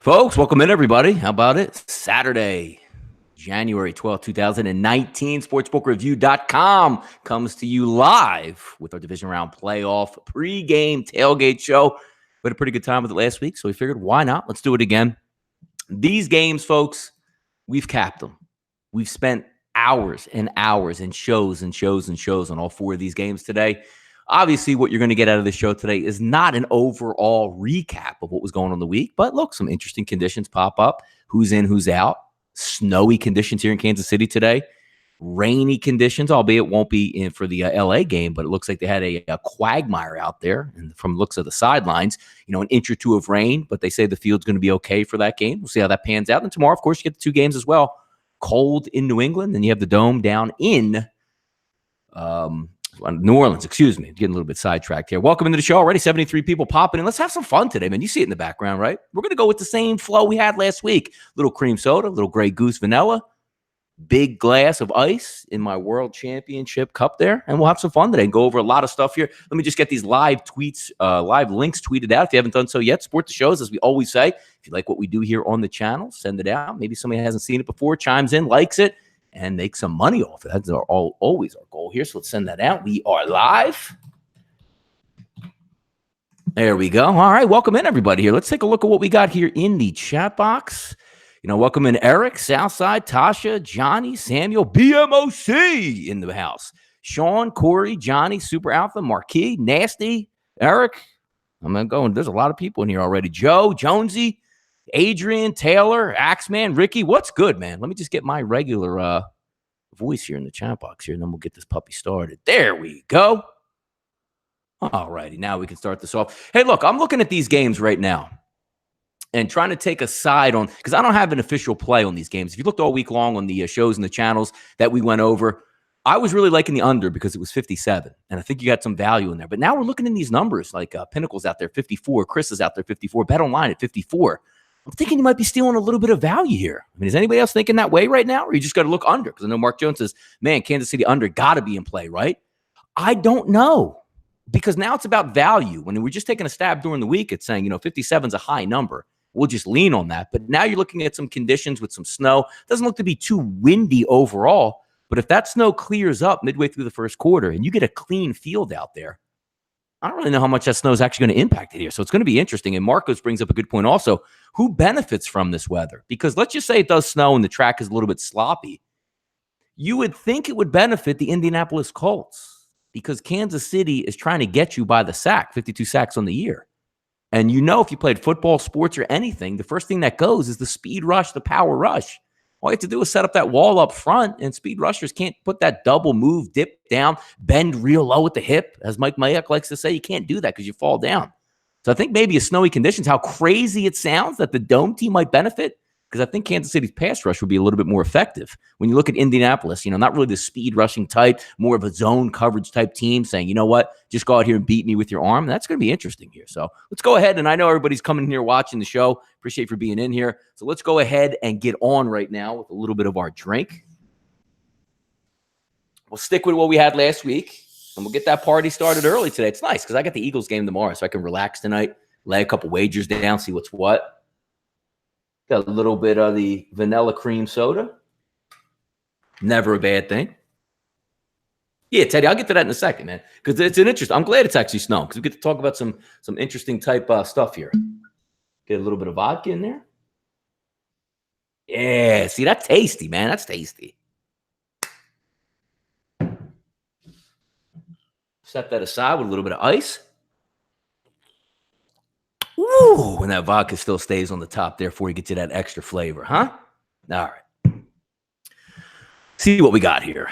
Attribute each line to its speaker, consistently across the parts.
Speaker 1: Folks, welcome in, everybody. How about it? Saturday, January 12th, 2019. Sportsbookreview.com comes to you live with our division round playoff pregame tailgate show. We had a pretty good time with it last week, so we figured, why not? Let's do it again. These games, folks, we've capped them. We've spent hours and hours and shows on all four of these games today. Obviously, what you're going to get out of the show today is not an overall recap of what was going on the week, but look, some interesting conditions pop up. Who's in, who's out. Snowy conditions here in Kansas City today. Rainy conditions, albeit won't be in for the LA game, but it looks like they had a quagmire out there. And from looks of the sidelines, an inch or two of rain, but they say the field's going to be okay for that game. We'll see how that pans out. And tomorrow, of course, you get the two games as well. Cold in New England, and you have the Dome down in New Orleans, getting a little bit sidetracked here. Welcome into the show already. 73 people popping in. Let's have some fun today, man. You see it in the background, right? We're going to go with the same flow we had last week. Little cream soda, little Grey Goose vanilla, big glass of ice in my World Championship cup there, and we'll have some fun today and go over a lot of stuff here. Let me just get these live tweets, live links tweeted out. If you haven't done so yet, support the shows, as we always say. If you like what we do here on the channel, send it out. Maybe somebody hasn't seen it before, chimes in, likes it, and make some money off it. That's always our goal here. So let's send that out. We are live. There we go. All right. Welcome in, everybody, here. Let's take a look at what we got here in the chat box. Welcome in Eric, Southside, Tasha, Johnny, Samuel, BMOC in the house. Sean, Corey, Johnny, Super Alpha, Marquis, Nasty, Eric. I'm going. There's a lot of people in here already. Joe, Jonesy, Adrian, Taylor, Axeman, Ricky. What's good, man? Let me just get my regular voice here in the chat box here, and then we'll get this puppy started. There we go. All righty. Now we can start this off. Hey, look, I'm looking at these games right now and trying to take a side on, because I don't have an official play on these games. If you looked all week long on the shows and the channels that we went over, I was really liking the under because it was 57, and I think you got some value in there. But now we're looking in these numbers, like Pinnacle's out there, 54. Chris is out there, 54. Bet Online at 54. I'm thinking you might be stealing a little bit of value here. I mean, is anybody else thinking that way right now? Or you just got to look under? Because I know Mark Jones says, man, Kansas City under got to be in play, right? I don't know. Because now it's about value. When we're just taking a stab during the week, it's saying, 57 is a high number. We'll just lean on that. But now you're looking at some conditions with some snow. Doesn't look to be too windy overall. But if that snow clears up midway through the first quarter and you get a clean field out there, I don't really know how much that snow is actually going to impact it here. So it's going to be interesting. And Marcos brings up a good point also. Who benefits from this weather? Because let's just say it does snow and the track is a little bit sloppy. You would think it would benefit the Indianapolis Colts because Kansas City is trying to get you by the sack, 52 sacks on the year. And if you played football, sports, or anything, the first thing that goes is the speed rush, the power rush. All you have to do is set up that wall up front, and speed rushers can't put that double move, dip down, bend real low at the hip. As Mike Mayock likes to say, you can't do that because you fall down. So I think maybe a snowy conditions, how crazy it sounds that the Dome team might benefit, because I think Kansas City's pass rush would be a little bit more effective. When you look at Indianapolis, not really the speed rushing type, more of a zone coverage type team saying, you know what, just go out here and beat me with your arm. That's going to be interesting here. So let's go ahead. And I know everybody's coming here watching the show. Appreciate you for being in here. So let's go ahead and get on right now with a little bit of our drink. We'll stick with what we had last week, and we'll get that party started early today. It's nice because I got the Eagles game tomorrow, so I can relax tonight, lay a couple wagers down, see what's what. Got a little bit of the vanilla cream soda. Never a bad thing. Yeah, Teddy, I'll get to that in a second, man, because it's an interest. I'm glad it's actually snowing because we get to talk about some interesting type stuff here. Get a little bit of vodka in there. Yeah, see, that's tasty, man. That's tasty. Set that aside with a little bit of ice. Ooh, and that vodka still stays on the top there before you get to that extra flavor, huh? All right. See what we got here.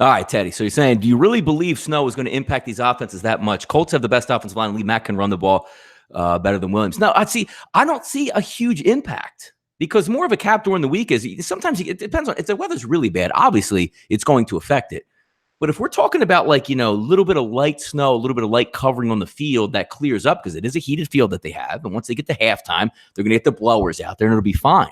Speaker 1: All right, Teddy. So you're saying, do you really believe snow is going to impact these offenses that much? Colts have the best offensive line. Lee Mack can run the ball better than Williams. No, I don't see a huge impact because more of a cap during the week is sometimes it depends on if the weather's really bad. Obviously, it's going to affect it. But if we're talking about a little bit of light snow, a little bit of light covering on the field that clears up because it is a heated field that they have. And once they get to halftime, they're going to get the blowers out there and it'll be fine.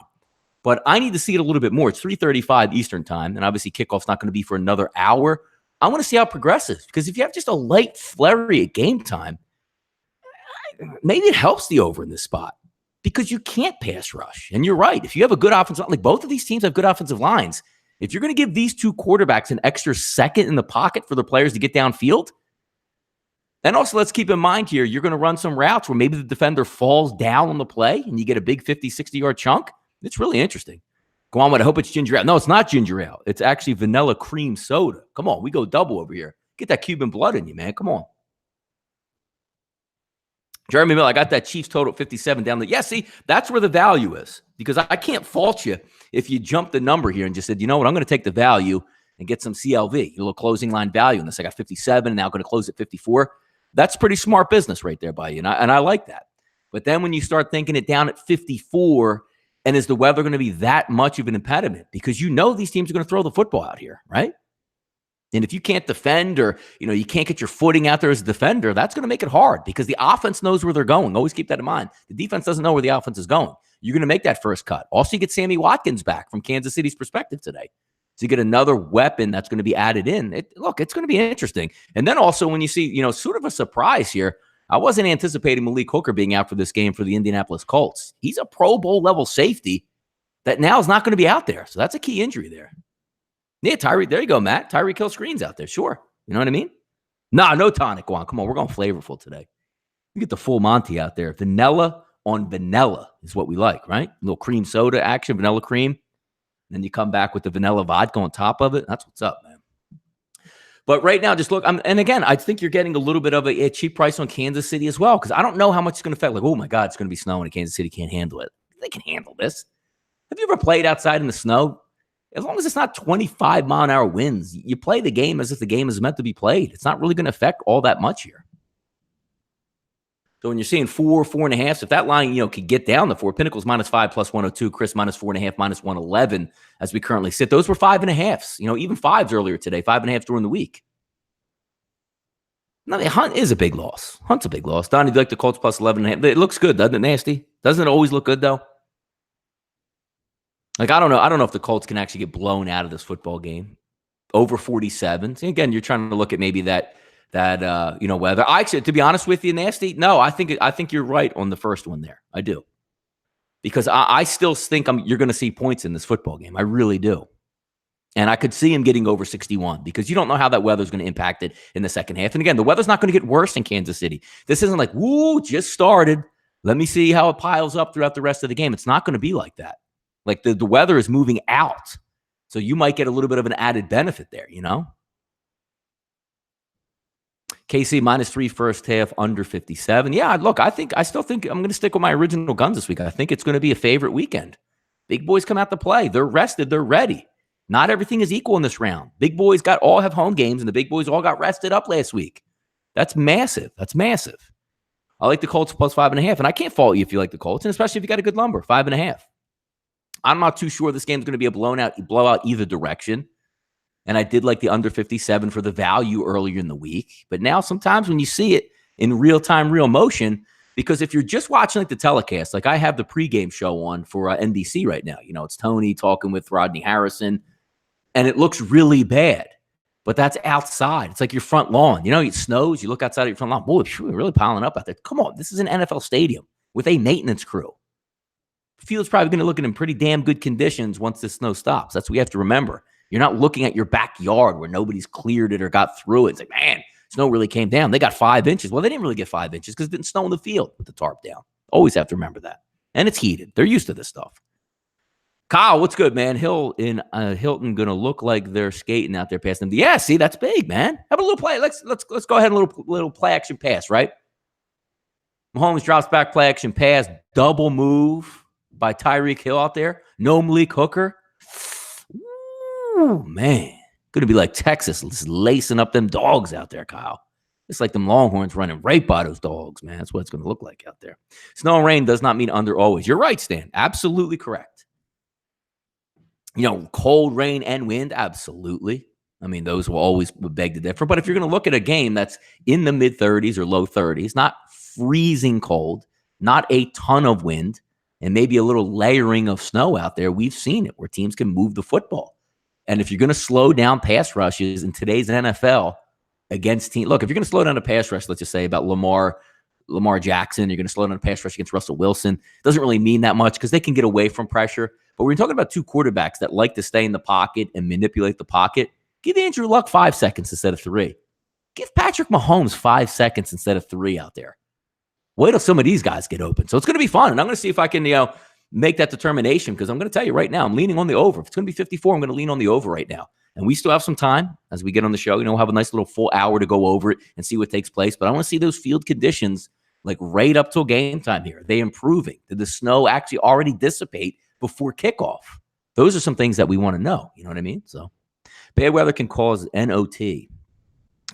Speaker 1: But I need to see it a little bit more. It's 3:35 Eastern time. And obviously kickoff's not going to be for another hour. I want to see how it progresses because if you have just a light flurry at game time, maybe it helps the over in this spot because you can't pass rush. And you're right. If you have a good offensive line, like both of these teams have good offensive lines, if you're going to give these two quarterbacks an extra second in the pocket for the players to get downfield, and also let's keep in mind here, you're going to run some routes where maybe the defender falls down on the play and you get a big 50, 60-yard chunk. It's really interesting. Go on, I hope it's ginger ale. No, it's not ginger ale. It's actually vanilla cream soda. Come on, we go double over here. Get that Cuban blood in you, man. Come on. Jeremy Miller, I got that Chiefs total at 57 down there. Yeah, see, that's where the value is because I can't fault you if you jump the number here and just said, you know what, I'm going to take the value and get some CLV, a little closing line value in this. I got 57 and now going to close at 54. That's pretty smart business right there by you, and I like that. But then when you start thinking it down at 54, and is the weather going to be that much of an impediment? Because you know these teams are going to throw the football out here, right? And if you can't defend or, you can't get your footing out there as a defender, that's going to make it hard because the offense knows where they're going. Always keep that in mind. The defense doesn't know where the offense is going. You're going to make that first cut. Also, you get Sammy Watkins back from Kansas City's perspective today. So you get another weapon that's going to be added in. It's going to be interesting. And then also when you see, sort of a surprise here, I wasn't anticipating Malik Hooker being out for this game for the Indianapolis Colts. He's a Pro Bowl level safety that now is not going to be out there. So that's a key injury there. Yeah, Tyreek. There you go, Matt. Tyreek Hill screens out there. Sure. You know what I mean? Nah, no tonic one. Come on. We're going flavorful today. You get the full Monty out there. Vanilla on vanilla is what we like, right? A little cream soda action, vanilla cream. Then you come back with the vanilla vodka on top of it. That's what's up, man. But right now, just look. And again, I think you're getting a little bit of a cheap price on Kansas City as well because I don't know how much it's going to affect. Like, oh, my God, it's going to be snowing and Kansas City can't handle it. They can handle this. Have you ever played outside in the snow? As long as it's not 25-mile-an-hour winds, you play the game as if the game is meant to be played. It's not really going to affect all that much here. So when you're seeing 4, 4.5, if that line, could get down to 4, Pinnacle's -5 plus 102, Chris -4.5, -111 as we currently sit. Those were 5.5s, even 5s earlier today, 5.5 during the week. No, Hunt is a big loss. Hunt's a big loss. Donnie, do you like the Colts plus 11.5? It looks good, doesn't it, Nasty? Doesn't it always look good, though? Like, I don't know if the Colts can actually get blown out of this football game. Over 47. So again, you're trying to look at maybe that weather. Actually, to be honest with you, Nasty, no, I think you're right on the first one there. I do. Because I still think you're going to see points in this football game. I really do. And I could see him getting over 61 because you don't know how that weather's going to impact it in the second half. And again, the weather's not going to get worse in Kansas City. This isn't like, woo, just started. Let me see how it piles up throughout the rest of the game. It's not going to be like that. Like the weather is moving out. So you might get a little bit of an added benefit there, KC -3 first half, under 57. Yeah, look, I still think I'm going to stick with my original guns this week. I think it's going to be a favorite weekend. Big boys come out to play. They're rested. They're ready. Not everything is equal in this round. Big boys all have home games, and the big boys all got rested up last week. That's massive. That's massive. I like the Colts plus 5.5, and I can't fault you if you like the Colts, and especially if you got a good number, 5.5. I'm not too sure this game's going to be a blowout either direction. And I did like the under 57 for the value earlier in the week. But now sometimes when you see it in real time, real motion, because if you're just watching like the telecast, like I have the pregame show on for NBC right now. It's Tony talking with Rodney Harrison, and it looks really bad. But that's outside. It's like your front lawn. It snows. You look outside of your front lawn. Boy, we're really piling up out there. Come on, this is an NFL stadium with a maintenance crew. Field's probably going to look in pretty damn good conditions once the snow stops. That's what we have to remember. You're not looking at your backyard where nobody's cleared it or got through it. It's like, man, snow really came down. They got 5 inches. Well, they didn't really get 5 inches because it didn't snow in the field with the tarp down. Always have to remember that. And it's heated. They're used to this stuff. Kyle, what's good, man? Hill in Hilton going to look like they're skating out there past them. Yeah, see, that's big, man. Have a little play. Let's go ahead and little play action pass, right? Mahomes drops back, play action pass, double move by Tyreek Hill out there. No Malik Hooker. Ooh, man. Going to be like Texas, just lacing up them dogs out there, Kyle. It's like them Longhorns running right by those dogs, man. That's what it's going to look like out there. Snow and rain does not mean under always. You're right, Stan. Absolutely correct. Cold rain and wind, absolutely. I mean, those will always beg to differ. But if you're going to look at a game that's in the mid-30s or low 30s, not freezing cold, not a ton of wind, and maybe a little layering of snow out there, we've seen it where teams can move the football. And if you're going to slow down pass rushes in today's NFL against teams, look, if you're going to slow down a pass rush, let's just say about Lamar Lamar Jackson. You're going to slow down the pass rush against Russell Wilson. Doesn't really mean that much because they can get away from pressure. But we're talking about two quarterbacks that like to stay in the pocket and manipulate the pocket. Give Andrew Luck 5 seconds instead of 3. Give Patrick Mahomes 5 seconds instead of 3 out there. Wait till some of these guys get open. So it's going to be fun. And I'm going to see if I can, make that determination because I'm going to tell you right now, I'm leaning on the over. If it's going to be 54, I'm going to lean on the over right now. And we still have some time as we get on the show. We'll have a nice little full hour to go over it and see what takes place. But I want to see those field conditions like right up till game time here. Are they improving? Did the snow actually already dissipate before kickoff? Those are some things that we want to know. You know what I mean? So bad weather can cause NOT. I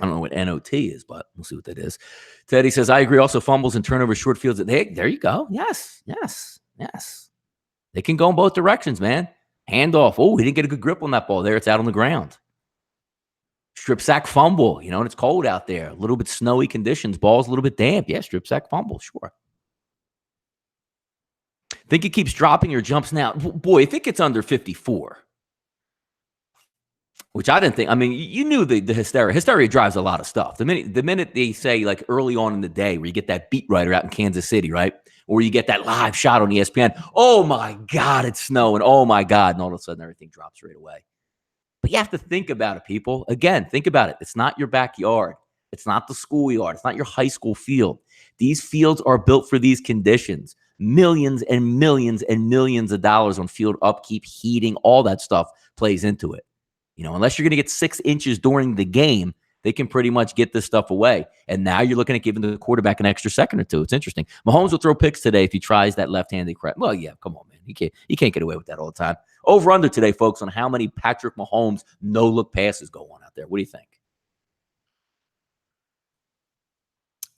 Speaker 1: don't know what NOT is, but we'll see what that is. Teddy says, I agree. Also, fumbles and turnovers, short fields. Hey, there you go. Yes. They can go in both directions, man. Handoff. Oh, he didn't get a good grip on that ball there. It's out on the ground. Strip sack fumble, and it's cold out there. A little bit snowy conditions. Ball's a little bit damp. Yeah, strip sack fumble, sure. Think it keeps dropping or jumps now? Boy, if it gets under 54, which I didn't think. I mean, you knew the hysteria. Hysteria drives a lot of stuff. The minute they say, like, early on in the day where you get that beat writer out in Kansas City, right? Or you get that live shot on ESPN. Oh, my God, it's snowing. Oh, my God. And all of a sudden, everything drops right away. But you have to think about it, people. Again, think about it. It's not your backyard. It's not the schoolyard. It's not your high school field. These fields are built for these conditions. Millions and millions and millions of dollars on field upkeep, heating, all that stuff plays into it. Unless you're going to get 6 inches during the game, they can pretty much get this stuff away. And now you're looking at giving the quarterback an extra second or two. It's interesting. Mahomes will throw picks today if he tries that left-handed crap. Well, yeah, come on, man. He can't get away with that all the time. Over under today, folks, on how many Patrick Mahomes no-look passes go on out there. What do you think?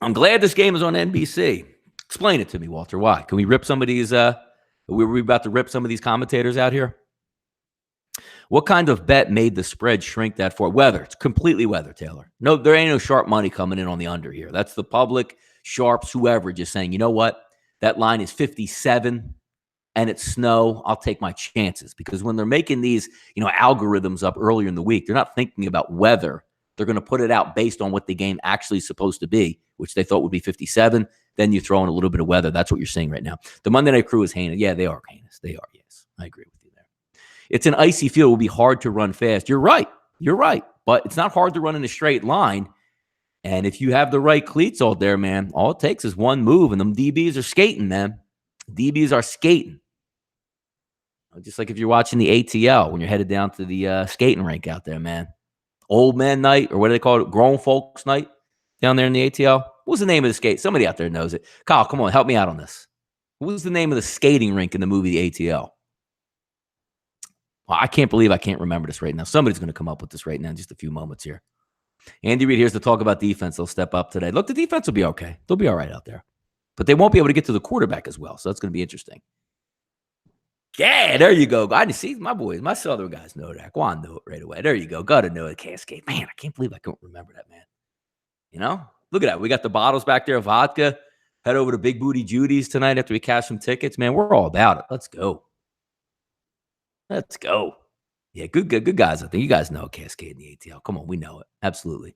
Speaker 1: I'm glad this game is on NBC. Explain it to me, Walter. Why? Can we rip some of these? We're about to rip some of these commentators out here. What kind of bet made the spread shrink that for? Weather. It's completely weather, Taylor. No, there ain't no sharp money coming in on the under here. That's the public, sharps, whoever, just saying, you know what? That line is 57 and it's snow. I'll take my chances. Because when they're making these, algorithms up earlier in the week, they're not thinking about weather. They're going to put it out based on what the game actually is supposed to be, which they thought would be 57. Then you throw in a little bit of weather. That's what you're seeing right now. The Monday Night Crew is heinous. Yeah, they are heinous. They are, yes. I agree with you there. It's an icy field. It will be hard to run fast. You're right. But it's not hard to run in a straight line. And if you have the right cleats out there, man, all it takes is one move, and them DBs are skating, man. DBs are skating. Just like if you're watching the ATL when you're headed down to the skating rink out there, man. Old man night, or what do they call it? Grown folks night down there in the ATL. What was the name of the skate? Somebody out there knows it. Kyle, come on, help me out on this. What was the name of the skating rink in the movie The ATL? Well, I can't believe I can't remember this right now. Somebody's going to come up with this right now in just a few moments here. Andy Reid here's to talk about defense. They'll step up today. Look, the defense will be okay. They'll be all right out there. But they won't be able to get to the quarterback as well, so that's going to be interesting. Yeah, there you go. I see my boys, my Southern guys know that. Go on, know it right away. There you go. Got to know it. Cascade. Man, I can't believe I can't remember that, man. Look at that. We got the bottles back there of vodka. Head over to Big Booty Judy's tonight after we cash some tickets. Man, we're all about it. Let's go. Yeah, good guys out there. You guys know Cascade and the ATL. Come on, we know it. Absolutely.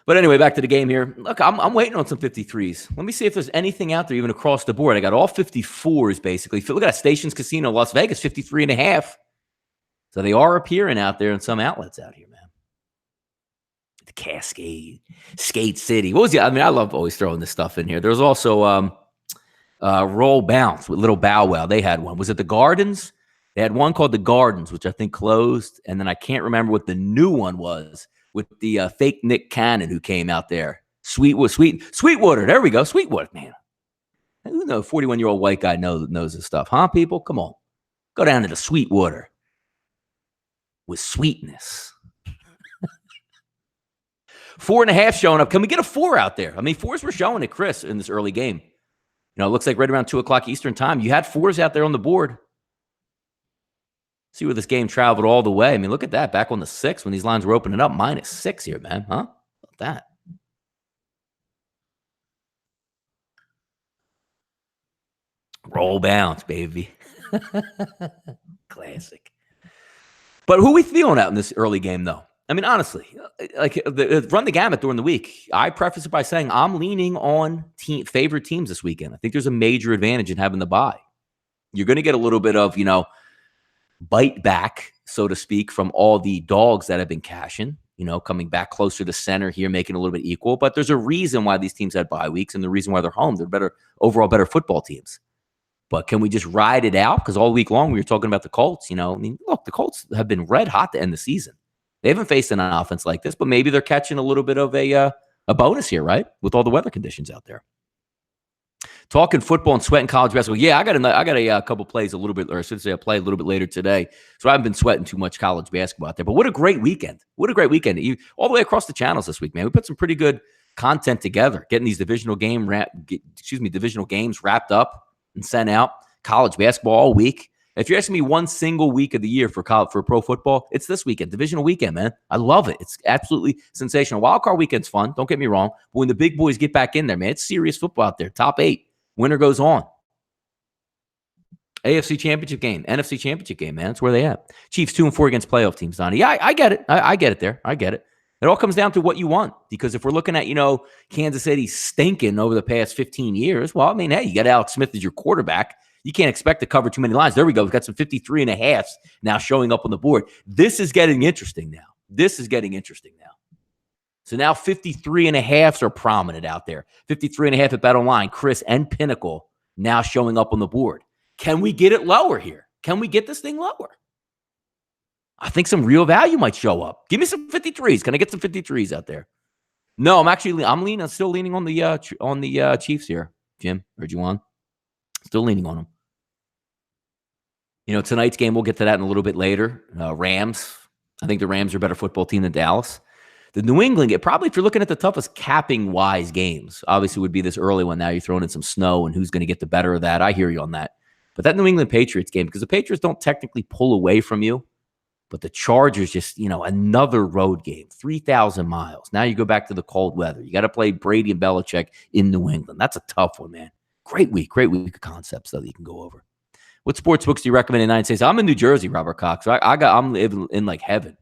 Speaker 1: But anyway, back to the game here. Look, I'm waiting on some 53s. Let me see if there's anything out there even across the board. I got all 54s, basically. Look at that. Stations Casino, Las Vegas, 53.5. So they are appearing out there in some outlets out here, man. The Cascade, Skate City. What was the? I mean, I love always throwing this stuff in here. There's also Roll Bounce with Little Bow Wow. They had one. Was it the Gardens? They had one called the Gardens, which I think closed. And then I can't remember what the new one was with the fake Nick Cannon who came out there. Sweetwater. There we go. Sweetwater, man. Who knows? 41-year-old white guy knows this stuff, huh, people? Come on. Go down to the Sweetwater with sweetness. 4.5 showing up. Can we get a 4 out there? I mean, 4s were showing at Chris in this early game. It looks like right around 2 o'clock Eastern time. You had 4s out there on the board. See where this game traveled all the way. I mean, look at that. Back on the 6 when these lines were opening up. -6 here, man. Huh? Look at that. Roll Bounce, baby. Classic. But who we feeling out in this early game, though? I mean, honestly, run the gamut during the week. I preface it by saying I'm leaning on favorite teams this weekend. I think there's a major advantage in having the bye. You're going to get a little bit of, bite back, so to speak, from all the dogs that have been cashing, coming back closer to center here, making it a little bit equal. But there's a reason why these teams had bye weeks and the reason why they're home. They're better football teams. But can we just ride it out? Because all week long we were talking about the Colts. Look, the Colts have been red hot to end the season. They haven't faced an offense like this, but maybe they're catching a little bit of a bonus here, right? With all the weather conditions out there. Talking football and sweating college basketball. Yeah, I got a couple plays a little bit, or I should say a play a little bit later today. So I haven't been sweating too much college basketball out there. But what a great weekend. All the way across the channels this week, man. We put some pretty good content together, getting these divisional games wrapped up and sent out. College basketball all week. If you're asking me one single week of the year for pro football, it's this weekend, divisional weekend, man. I love it. It's absolutely sensational. Wild card weekend's fun. Don't get me wrong. But when the big boys get back in there, man, it's serious football out there. Top 8. Winner goes on. AFC Championship game, NFC Championship game, man. That's where they at. Chiefs 2-4 against playoff teams, Donnie. Yeah, I get it. I get it there. I get it. It all comes down to what you want. Because if we're looking at, Kansas City stinking over the past 15 years, well, I mean, hey, you got Alex Smith as your quarterback. You can't expect to cover too many lines. There we go. We've got some 53.5s now showing up on the board. This is getting interesting now. So now 53.5s are prominent out there. 53.5 at Bet Online, Chris and Pinnacle now showing up on the board. Can we get it lower here? Can we get this thing lower? I think some real value might show up. Give me some 53s. Can I get some 53s out there? No, I'm still leaning on the Chiefs here, Jim or Juwan. Still leaning on them. Tonight's game, we'll get to that in a little bit later. Rams. I think the Rams are a better football team than Dallas. The New England, if you're looking at the toughest capping-wise games, obviously would be this early one. Now you're throwing in some snow and who's going to get the better of that. I hear you on that. But that New England Patriots game, because the Patriots don't technically pull away from you, but the Chargers just, another road game, 3,000 miles. Now you go back to the cold weather. You got to play Brady and Belichick in New England. That's a tough one, man. Great week of concepts, though, that you can go over. What sportsbooks do you recommend in the United States? I'm in New Jersey, Robert Cox. I'm living in like heaven.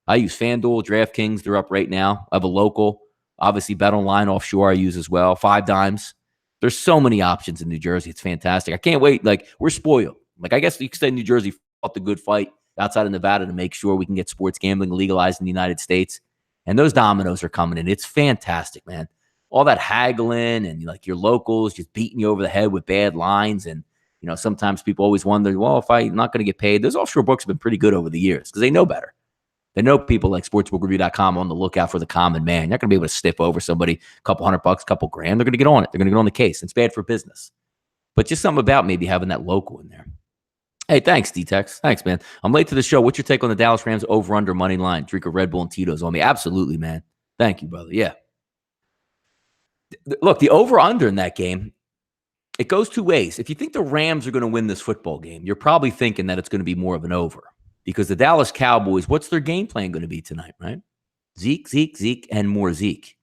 Speaker 1: I use FanDuel, DraftKings. They're up right now. I have a local. Obviously, Bet Online offshore I use as well. 5 Dimes. There's so many options in New Jersey. It's fantastic. I can't wait. We're spoiled. I guess you could say New Jersey fought the good fight outside of Nevada to make sure we can get sports gambling legalized in the United States. And those dominoes are coming in. It's fantastic, man. All that haggling and your locals just beating you over the head with bad lines. And, sometimes people always wonder, well, if I'm not going to get paid, those offshore books have been pretty good over the years because they know better. They know people like sportsbookreview.com on the lookout for the common man. You're not going to be able to stiff over somebody a couple $100, couple grand. They're going to get on it. They're going to get on the case. It's bad for business. But just something about maybe having that local in there. Hey, thanks, D-Tex. Thanks, man. I'm late to the show. What's your take on the Dallas Rams over-under money line? Drink a Red Bull and Tito's on me. Absolutely, man. Thank you, brother. Yeah. Look, the over-under in that game, it goes 2 ways. If you think the Rams are going to win this football game, you're probably thinking that it's going to be more of an over. Because the Dallas Cowboys, what's their game plan going to be tonight, right? Zeke, and more Zeke.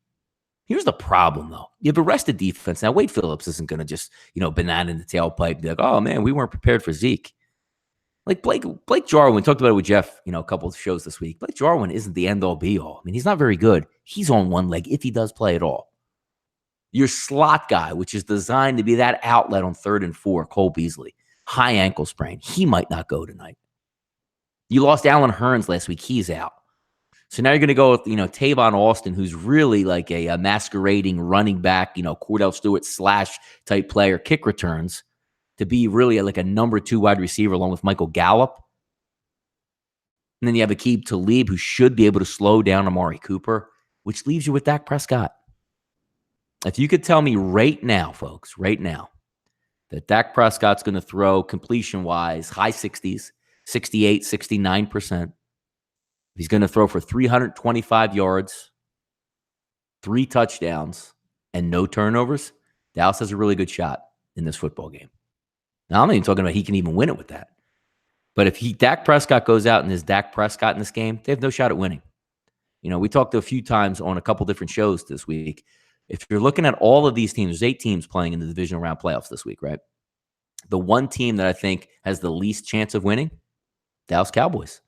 Speaker 1: Here's the problem, though. You have a rested defense. Now, Wade Phillips isn't going to just, banana in the tailpipe. Be like, oh, man, we weren't prepared for Zeke. Like Blake Jarwin, talked about it with Jeff, a couple of shows this week. Blake Jarwin isn't the end-all, be-all. I mean, he's not very good. He's on one leg if he does play at all. Your slot guy, which is designed to be that outlet on 3rd and 4, Cole Beasley, high ankle sprain. He might not go tonight. You lost Alan Hearns last week. He's out. So now you're going to go with, Tavon Austin, who's really like a masquerading running back, Cordell Stewart / type player, kick returns, to be really like a number 2 wide receiver along with Michael Gallup. And then you have Aqib Talib, who should be able to slow down Amari Cooper, which leaves you with Dak Prescott. If you could tell me right now, folks, that Dak Prescott's going to throw completion-wise high 60s, 68, 69%. He's going to throw for 325 yards, 3 touchdowns, and no turnovers. Dallas has a really good shot in this football game. Now, I'm not even talking about he can even win it with that. But if Dak Prescott goes out and is Dak Prescott in this game, they have no shot at winning. We talked a few times on a couple different shows this week. If you're looking at all of these teams, there's 8 teams playing in the divisional round playoffs this week, right? The one team that I think has the least chance of winning, Dallas Cowboys.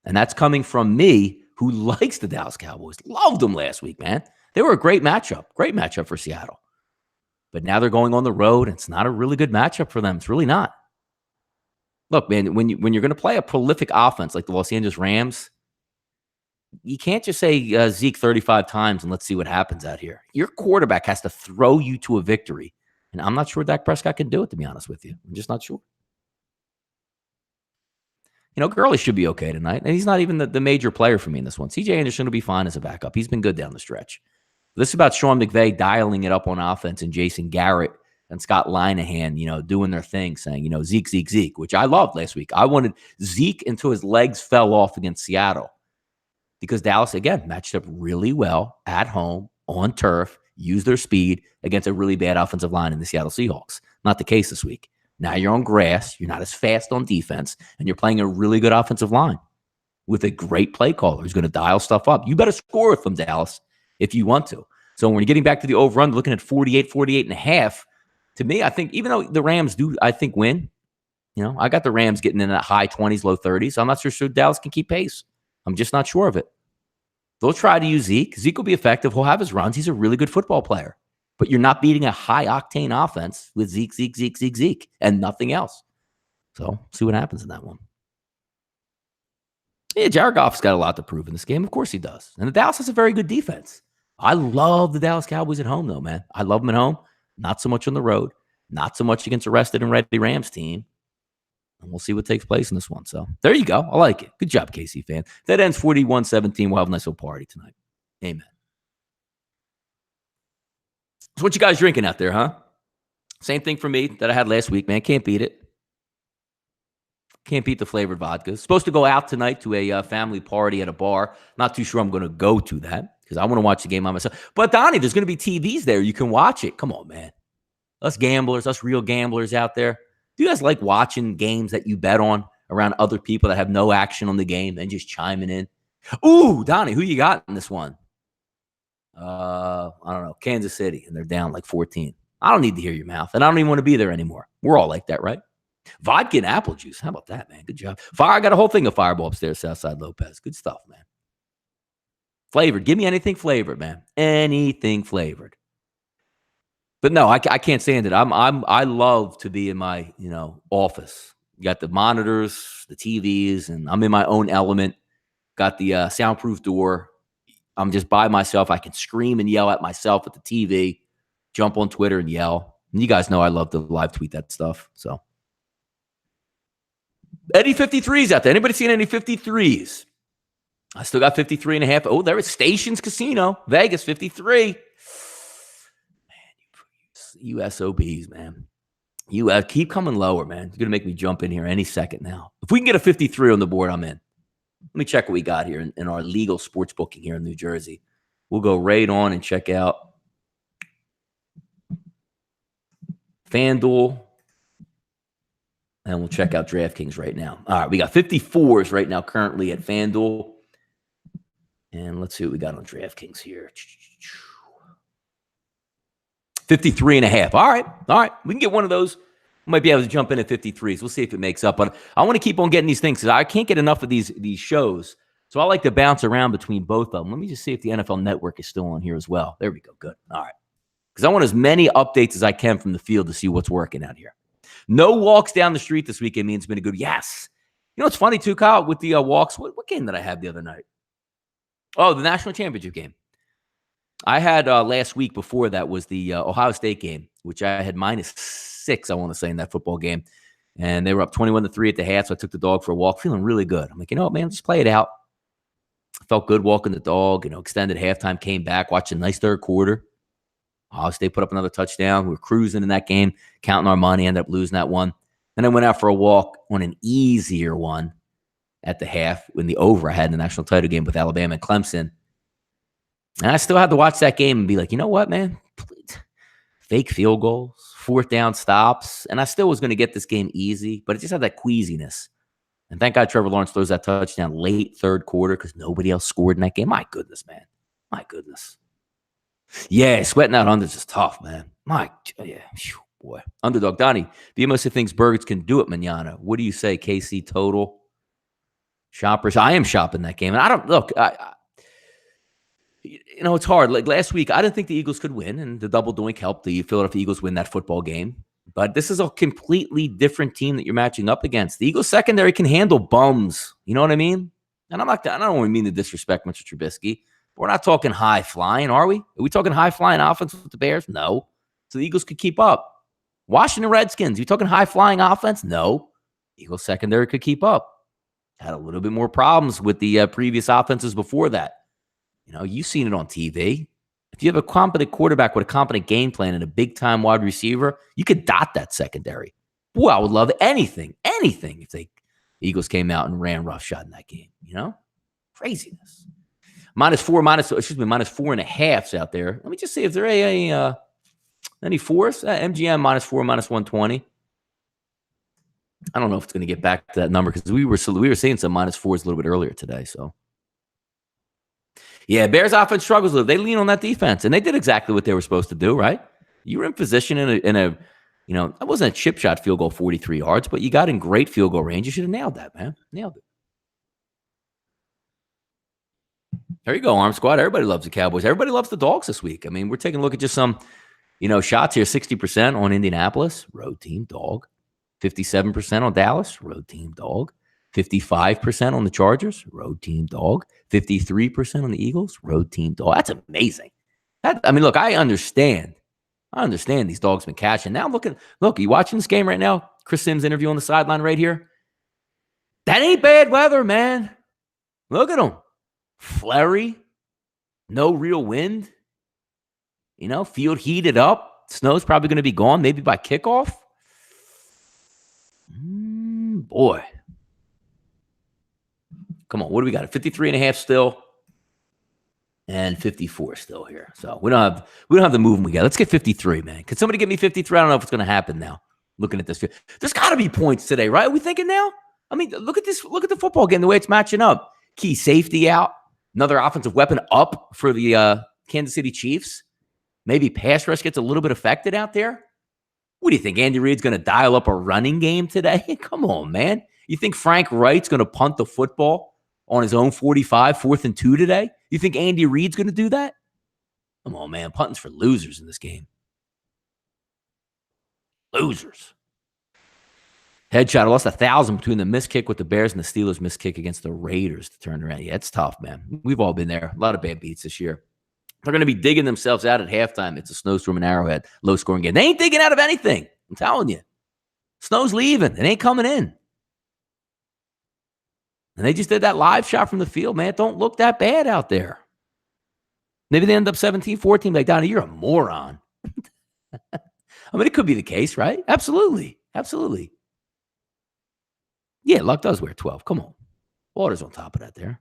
Speaker 1: And that's coming from me, who likes the Dallas Cowboys. Loved them last week, man. They were a great matchup. Great matchup for Seattle. But now they're going on the road. And it's not a really good matchup for them. It's really not. Look, man, when you're going to play a prolific offense like the Los Angeles Rams, you can't just say Zeke 35 times and let's see what happens out here. Your quarterback has to throw you to a victory. And I'm not sure Dak Prescott can do it, to be honest with you. I'm just not sure. Gurley should be okay tonight. And he's not even the major player for me in this one. CJ Anderson will be fine as a backup. He's been good down the stretch. This is about Sean McVay dialing it up on offense and Jason Garrett and Scott Linehan, doing their thing, saying, Zeke, Zeke, Zeke, which I loved last week. I wanted Zeke until his legs fell off against Seattle because Dallas, again, matched up really well at home, on turf, used their speed against a really bad offensive line in the Seattle Seahawks. Not the case this week. Now you're on grass, you're not as fast on defense, and you're playing a really good offensive line with a great play caller who's going to dial stuff up. You better score with them, Dallas, if you want to. So when you're getting back to the over-run, looking at 48 and a half, to me, I think even though the Rams do, I think, win, I got the Rams getting in that high 20s, low 30s. I'm not sure Dallas can keep pace. I'm just not sure of it. They'll try to use Zeke. Zeke will be effective. He'll have his runs. He's a really good football player. But you're not beating a high-octane offense with Zeke, Zeke, Zeke, Zeke, Zeke, and nothing else. So, see what happens in that one. Yeah, Jared Goff's got a lot to prove in this game. Of course he does. And the Dallas has a very good defense. I love the Dallas Cowboys at home, though, man. I love them at home. Not so much on the road. Not so much against a rested and ready Rams team. And we'll see what takes place in this one. So, there you go. I like it. Good job, KC fan. That ends 41-17. We'll have a nice little party tonight. Amen. So what you guys drinking out there, huh? Same thing for me that I had last week, man. Can't beat it. Can't beat the flavored vodka. Supposed to go out tonight to a family party at a bar. Not too sure I'm going to go to that because I want to watch the game by myself. But, Donnie, there's going to be TVs there. You can watch it. Come on, man. Us gamblers, us real gamblers out there. Do you guys like watching games that you bet on around other people that have no action on the game and just chiming in? Ooh, Donnie, who you got in this one? I don't know, Kansas City, and they're down like 14. I don't need to hear your mouth, and I don't even want to be there anymore. We're all like that, right? Vodka and apple juice. How about that, man? Good job. I got a whole thing of Fireball upstairs, Southside Lopez. Good stuff, man. Flavored. Give me anything flavored, man. Anything flavored. But no, I can't stand it. I love to be in my office. You got the monitors, the TVs, and I'm in my own element. Got the soundproof door. I'm just by myself. I can scream and yell at myself at the TV, jump on Twitter and yell. And you guys know I love to live tweet that stuff. So, any 53s out there? Anybody seen any 53s? I still got 53 and a half. Oh, there is Stations Casino, Vegas, 53. Man, you SOBs, man. You keep coming lower, man. You're going to make me jump in here any second now. If we can get a 53 on the board, I'm in. Let me check what we got here in our legal sports booking here in New Jersey. We'll go right on and check out FanDuel. And we'll check out DraftKings right now. All right, we got 54s right now currently at FanDuel. And let's see what we got on DraftKings here. 53 and a half. All right. We can get one of those. We might be able to jump in at 53s. We'll see if it makes up. But I want to keep on getting these things because I can't get enough of these shows. So I like to bounce around between both of them. Let me just see if the NFL Network is still on here as well. There we go. Good. All right. Because I want as many updates as I can from the field to see what's working out here. No walks down the street this weekend means it's been a good yes. It's funny too, Kyle, with the walks. What game did I have the other night? Oh, the national championship game. I had last week before that was the Ohio State game, which I had -6, I want to say, in that football game. And they were up 21-3 at the half, so I took the dog for a walk, feeling really good. I'm like, man, just play it out. I felt good walking the dog, extended halftime, came back, watched a nice third quarter. Ohio State put up another touchdown. We were cruising in that game, counting our money, ended up losing that one. And I went out for a walk on an easier one at the half when the over I had in the national title game with Alabama and Clemson. And I still had to watch that game and be like, you know what, man? Fake field goals, fourth down stops. And I still was going to get this game easy, but it just had that queasiness. And thank God Trevor Lawrence throws that touchdown late third quarter because nobody else scored in that game. My goodness, man. My goodness. Yeah, sweating out unders is tough, man. Boy. Underdog Donnie, BMOC thinks Burgers can do it manana. What do you say, KC total? Shoppers. I am shopping that game. And I don't look, it's hard. Like last week, I didn't think the Eagles could win, and the double doink helped the Philadelphia Eagles win that football game. But this is a completely different team that you're matching up against. The Eagles secondary can handle bums. You know what I mean? And I don't mean to disrespect Mr. Trubisky. But we're not talking high flying, are we? Are we talking high flying offense with the Bears? No. So the Eagles could keep up. Washington Redskins, you talking high flying offense? No. Eagles secondary could keep up. Had a little bit more problems with the previous offenses before that. You've seen it on TV. If you have a competent quarterback with a competent game plan and a big-time wide receiver, you could dot that secondary. Boy, I would love anything if the Eagles came out and ran roughshod in that game. Craziness. -4.5s out there. Let me just see if there are any fours. MGM -4, -120. I don't know if it's going to get back to that number because we were seeing some -4s a little bit earlier today. So, yeah, Bears offense struggles a little. They lean on that defense, and they did exactly what they were supposed to do, right? You were in position in a it wasn't a chip shot field goal, 43 yards, but you got in great field goal range. You should have nailed that, man. Nailed it. There you go, Arm Squad. Everybody loves the Cowboys. Everybody loves the Dogs this week. I mean, we're taking a look at just some, shots here. 60% on Indianapolis, road team, dog. 57% on Dallas, road team, dog. 55% on the Chargers, road team, dog. 53% on the Eagles, road team, dog. That's amazing. Look, I understand these dogs been catching. Now look, you watching this game right now? Chris Sims interview on the sideline right here. That ain't bad weather, man. Look at them. Flurry, no real wind. Field heated up. Snow's probably going to be gone maybe by kickoff. Boy. Come on, what do we got? 53.5 still. And 54 still here. So we don't have the movement we got. Let's get 53, man. Can somebody get me 53? I don't know if it's going to happen now. Looking at this. There's got to be points today, right? Are we thinking now? I mean, look at this. Look at the football game, the way it's matching up. Key safety out. Another offensive weapon up for the Kansas City Chiefs. Maybe pass rush gets a little bit affected out there. What do you think? Andy Reid's going to dial up a running game today? Come on, man. You think Frank Wright's going to punt the football on his own 45, 4th and 2 today? You think Andy Reid's going to do that? Come on, man. Punting's for losers in this game. Losers. Headshot. I lost 1,000 between the missed kick with the Bears and the Steelers' missed kick against the Raiders to turn around. Yeah, it's tough, man. We've all been there. A lot of bad beats this year. They're going to be digging themselves out at halftime. It's a snowstorm in Arrowhead. Low-scoring game. They ain't digging out of anything. I'm telling you. Snow's leaving. It ain't coming in. And they just did that live shot from the field, man. It don't look that bad out there. Maybe they end up 17-14. Like, Donnie, you're a moron. It could be the case, right? Absolutely. Absolutely. Yeah, Luck does wear 12. Come on. Water's on top of that there.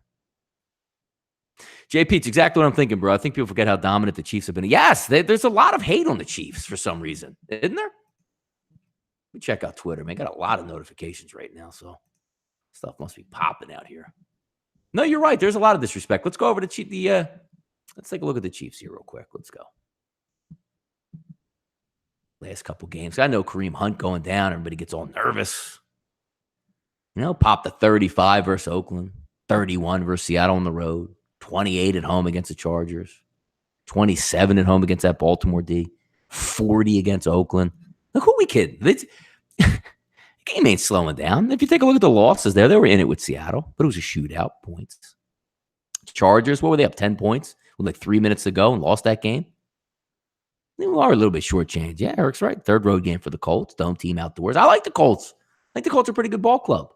Speaker 1: JP, it's exactly what I'm thinking, bro. I think people forget how dominant the Chiefs have been. Yes, there's a lot of hate on the Chiefs for some reason. Isn't there? Let me check out Twitter, man. Got a lot of notifications right now, so stuff must be popping out here. No, you're right. There's a lot of disrespect. Let's go over to let's take a look at the Chiefs here real quick. Let's go. Last couple games. I know Kareem Hunt going down. Everybody gets all nervous. Popped a 35 versus Oakland, 31 versus Seattle on the road, 28 at home against the Chargers, 27 at home against that Baltimore D, 40 against Oakland. Look, who we kidding? The game ain't slowing down. If you take a look at the losses there, they were in it with Seattle, but it was a shootout points. Chargers, what were they up 10 points with like 3 minutes to go and lost that game? They are a little bit shortchanged. Yeah, Eric's right. Third road game for the Colts. Dome team outdoors. I like the Colts. I think the Colts are a pretty good ball club.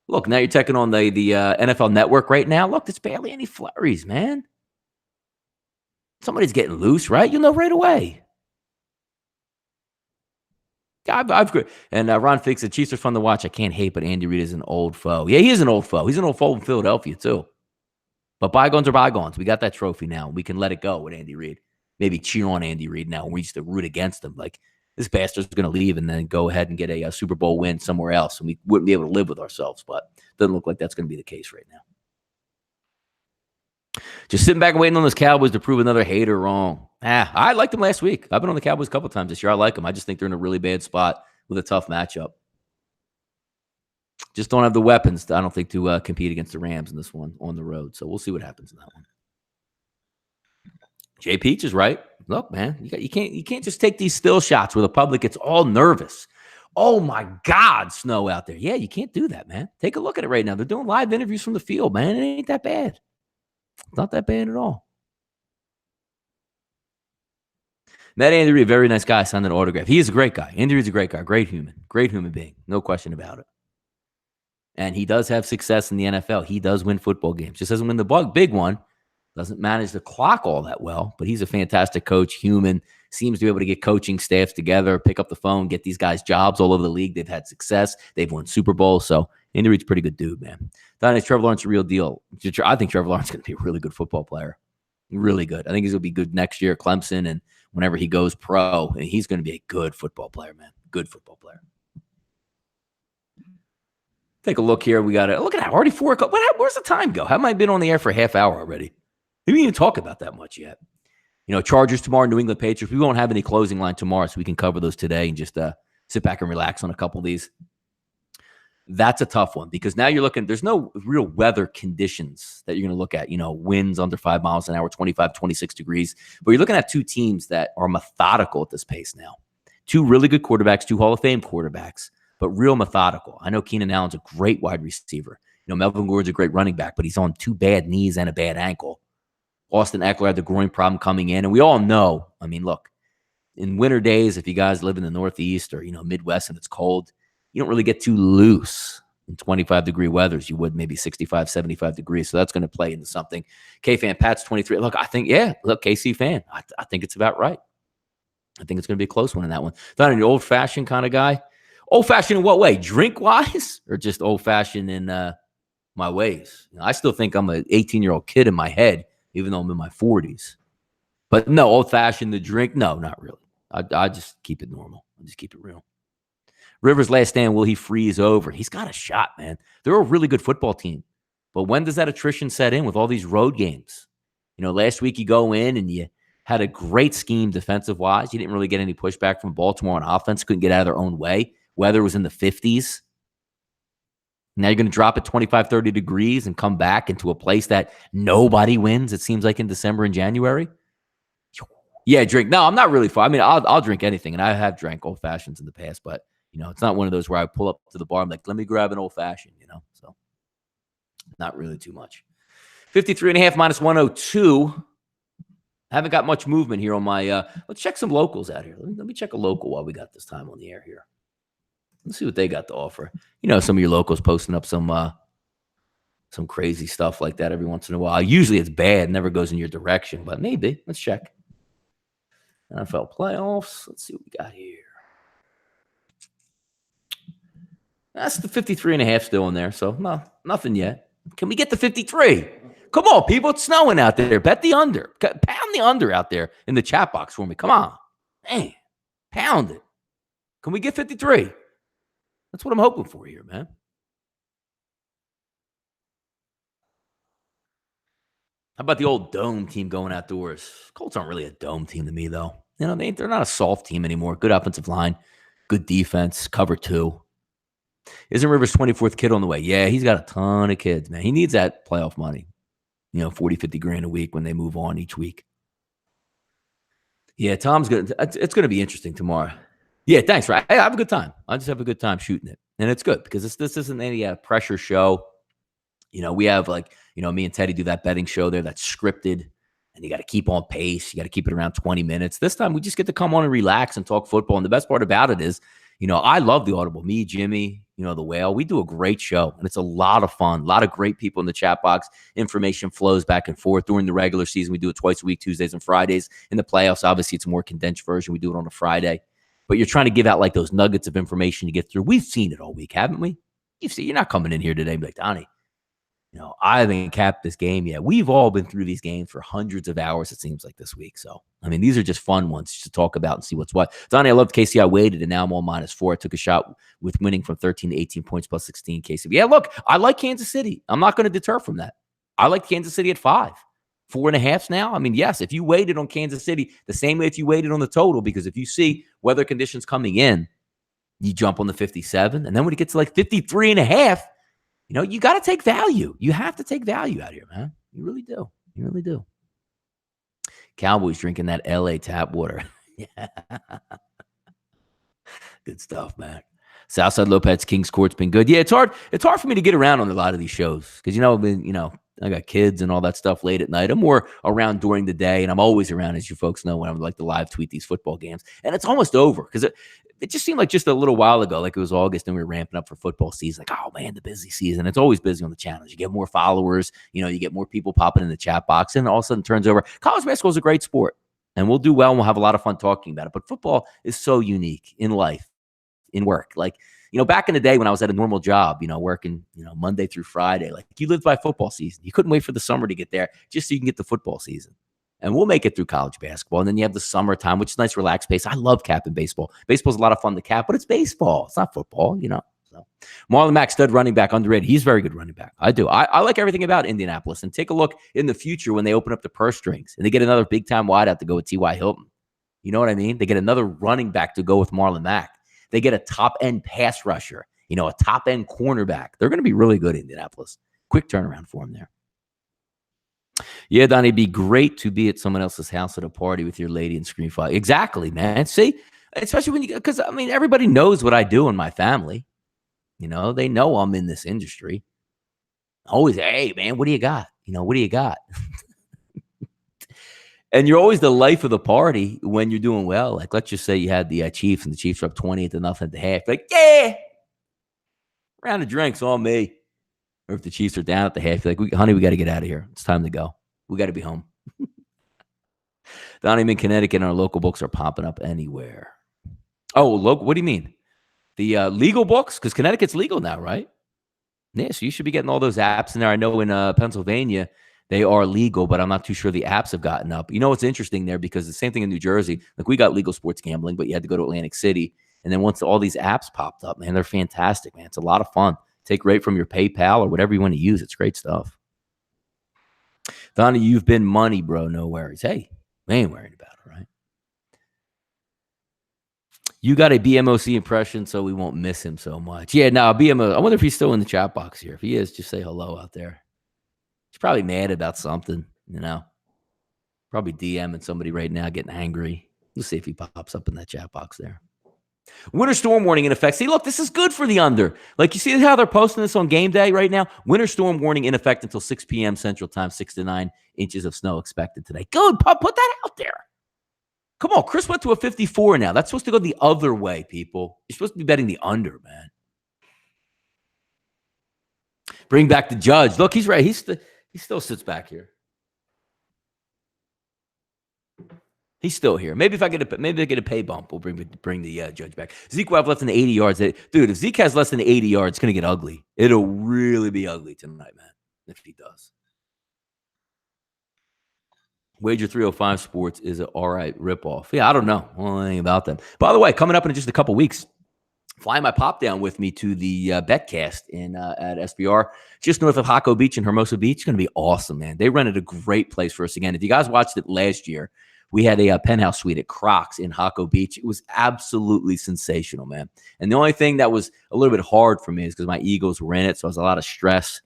Speaker 1: Look, now you're checking on the NFL Network right now. Look, there's barely any flurries, man. Somebody's getting loose, right? You'll know right away. And Ron Fix said, Chiefs are fun to watch. I can't hate, but Andy Reid is an old foe. Yeah, he is an old foe. He's an old foe in Philadelphia, too. But bygones are bygones. We got that trophy now. We can let it go with Andy Reid. Maybe cheer on Andy Reid now. We used to root against him. Like, this bastard's going to leave and then go ahead and get a Super Bowl win somewhere else, and we wouldn't be able to live with ourselves. But it doesn't look like that's going to be the case right now. Just sitting back and waiting on those Cowboys to prove another hater wrong. I liked them last week. I've been on the Cowboys a couple times this year. I like them. I just think they're in a really bad spot with a tough matchup. Just don't have the weapons, I don't think, to compete against the Rams in this one on the road. So we'll see what happens in that one. Jay Peach is right. Look, man, you can't just take these still shots where the public gets all nervous. Oh my God, snow out there. Yeah, you can't do that, man. Take a look at it right now. They're doing live interviews from the field, man. It ain't that bad. It's not that bad at all. Met Andy Reid, very nice guy, signed an autograph. He is a great guy. Andy Reid's a great guy, great human being. No question about it. And he does have success in the NFL. He does win football games. Just doesn't win the big one. Doesn't manage the clock all that well, but he's a fantastic coach, human, seems to be able to get coaching staffs together, pick up the phone, get these guys jobs all over the league. They've had success. They've won Super Bowls. So Andy Reid's a pretty good dude, man. Donnie, Trevor Lawrence a real deal. I think Trevor Lawrence is going to be a really good football player. Really good. I think he's going to be good next year at Clemson, and whenever he goes pro, and he's going to be a good football player, man. Good football player. Take a look here. We got it. Look at that. Already 4 o'clock. Where's the time go? Haven't I been on the air for a half hour already? We didn't even talk about that much yet. Chargers tomorrow, New England Patriots. We won't have any closing line tomorrow, so we can cover those today and just sit back and relax on a couple of these. That's a tough one because now you're looking, there's no real weather conditions that you're going to look at. Winds under 5 miles an hour, 25, 26 degrees. But you're looking at two teams that are methodical at this pace now. Two really good quarterbacks, two Hall of Fame quarterbacks, but real methodical. I know Keenan Allen's a great wide receiver. Melvin Gordon's a great running back, but he's on 2 bad knees and a bad ankle. Austin Eckler had the groin problem coming in. And we all know, look, in winter days, if you guys live in the Northeast or, Midwest and it's cold, you don't really get too loose in 25-degree weather as you would maybe 65, 75 degrees. So that's going to play into something. K-Fan, Pat's 23. Look, I think, KC fan. I think it's about right. I think it's going to be a close one in that one. Not an old-fashioned kind of guy. Old-fashioned in what way? Drink-wise or just old-fashioned in my ways? I still think I'm an 18-year-old kid in my head, even though I'm in my 40s. But no, old-fashioned the drink? No, not really. I just keep it normal. I just keep it real. Rivers' last stand, will he freeze over? He's got a shot, man. They're a really good football team. But when does that attrition set in with all these road games? Last week you go in and you had a great scheme defensive-wise. You didn't really get any pushback from Baltimore on offense. Couldn't get out of their own way. Weather was in the 50s. Now you're going to drop it 25, 30 degrees and come back into a place that nobody wins, it seems like, in December and January. Yeah, drink. No, I'm not really far. I'll drink anything, and I have drank old fashions in the past, but it's not one of those where I pull up to the bar. I'm like, let me grab an old fashioned, so not really too much. 53.5 minus 102. Haven't got much movement here on my, let's check some locals out here. Let me check a local while we got this time on the air here. Let's see what they got to offer. Some of your locals posting up some crazy stuff like that every once in a while. Usually it's bad, never goes in your direction, but maybe. Let's check. NFL playoffs. Let's see what we got here. That's the 53.5 still in there, so no, nothing yet. Can we get the 53? Come on, people. It's snowing out there. Bet the under. Pound the under out there in the chat box for me. Come on. Man, pound it. Can we get 53? That's what I'm hoping for here, man. How about the old dome team going outdoors? Colts aren't really a dome team to me, though. They're not a soft team anymore. Good offensive line, good defense, cover 2. Isn't Rivers' 24th kid on the way? Yeah, he's got a ton of kids, man. He needs that playoff money. 40, 50 grand a week when they move on each week. Yeah, Tom's good. It's going to be interesting tomorrow. Yeah, thanks, right? I have a good time. I just have a good time shooting it. And it's good because this isn't any pressure show. We have me and Teddy do that betting show there that's scripted. And you got to keep on pace. You got to keep it around 20 minutes. This time we just get to come on and relax and talk football. And the best part about it is, I love the Audible. Me, Jimmy, the Whale. We do a great show, and it's a lot of fun. A lot of great people in the chat box. Information flows back and forth. During the regular season, we do it twice a week, Tuesdays and Fridays. In the playoffs, obviously, it's a more condensed version. We do it on a Friday. But you're trying to give out like those nuggets of information to get through. We've seen it all week, haven't we? You're not coming in here today and be like, Donnie, I haven't capped this game yet. We've all been through these games for hundreds of hours, it seems like, this week. So, these are just fun ones to talk about and see what's what. Donnie, I loved KC. I waited, and now I'm on -4. I took a shot with winning from 13 to 18 points plus 16 KC. Yeah, look, I like Kansas City. I'm not going to deter from that. I like Kansas City at 5. 4.5 now. Yes, if you waited on Kansas City, the same way if you waited on the total, because if you see weather conditions coming in, you jump on the 57. And then when it gets to like 53.5, You got to take value. You have to take value out here, man. You really do. You really do. Cowboys drinking that LA tap water. Yeah. Good stuff, man. Southside Lopez, Kings Court's been good. Yeah, it's hard. It's hard for me to get around on a lot of these shows because I got kids and all that stuff late at night. I'm more around during the day, and I'm always around, as you folks know, when I'm like to live tweet these football games. And it's almost over because it just seemed like just a little while ago, like it was August, and we were ramping up for football season. Like, oh man, the busy season. It's always busy on the channels. You get more followers. You get more people popping in the chat box, and all of a sudden it turns over. College basketball is a great sport, and we'll do well, and we'll have a lot of fun talking about it. But football is so unique in life. In work. Like, back in the day when I was at a normal job, working, Monday through Friday, like you lived by football season. You couldn't wait for the summer to get there just so you can get the football season. And we'll make it through college basketball. And then you have the summertime, which is nice, relaxed pace. I love capping baseball. Baseball's a lot of fun to cap, but it's baseball. It's not football, So Marlon Mack, stud running back, underrated. He's a very good running back. I do. I like everything about Indianapolis. And take a look in the future when they open up the purse strings and they get another big-time wideout to go with T.Y. Hilton. You know what I mean? They get another running back to go with Marlon Mack. They get a top-end pass rusher, a top-end cornerback. They're going to be really good in Indianapolis. Quick turnaround for them there. Yeah, Donnie, it'd be great to be at someone else's house at a party with your lady and screen file. Exactly, man. See, especially because, everybody knows what I do in my family. They know I'm in this industry. Always, hey, man, what do you got? What do you got? And you're always the life of the party when you're doing well. Like, let's just say you had the Chiefs and the Chiefs are up 20-0 at the half. Like, yeah, round of drinks on me. Or if the Chiefs are down at the half, you're like, honey, we got to get out of here. It's time to go. We got to be home. Donnie, I'm in Connecticut, and our local books are popping up anywhere. Oh, local? What do you mean? The legal books? Because Connecticut's legal now, right? Yeah, so you should be getting all those apps in there. I know in Pennsylvania, they are legal, but I'm not too sure the apps have gotten up. What's interesting there, because the same thing in New Jersey, like we got legal sports gambling, but you had to go to Atlantic City. And then once all these apps popped up, man, they're fantastic, man. It's a lot of fun. Take rate from your PayPal or whatever you want to use. It's great stuff. Donnie, you've been money, bro. No worries. Hey, we ain't worried about it, right? You got a BMOC impression, so we won't miss him so much. Yeah, no, BMO. I wonder if he's still in the chat box here. If he is, just say hello out there. He's probably mad about something, Probably DMing somebody right now, getting angry. Let's see if he pops up in that chat box there. Winter storm warning in effect. See, look, this is good for the under. Like, you see how they're posting this on game day right now? Winter storm warning in effect until 6 p.m. Central Time, 6 to 9 inches of snow expected today. Good, put that out there. Come on, Chris went to a 54 now. That's supposed to go the other way, people. You're supposed to be betting the under, man. Bring back the judge. Look, he's right. He still sits back here. He's still here. Maybe I get a pay bump, we'll bring the judge back. Zeke will have less than 80 yards. Dude, if Zeke has less than 80 yards, it's going to get ugly. It'll really be ugly tonight, man, if he does. Wager 305 Sports is an all right ripoff. Yeah, I don't know. I don't know anything about them. By the way, coming up in just a couple weeks, flying my pop down with me to the Betcast at SBR, just north of Hocko Beach in Hermosa Beach. It's going to be awesome, man. They rented a great place for us again. If you guys watched it last year, we had a penthouse suite at Crocs in Hocko Beach. It was absolutely sensational, man. And the only thing that was a little bit hard for me is because my Eagles were in it, so it was a lot of stress.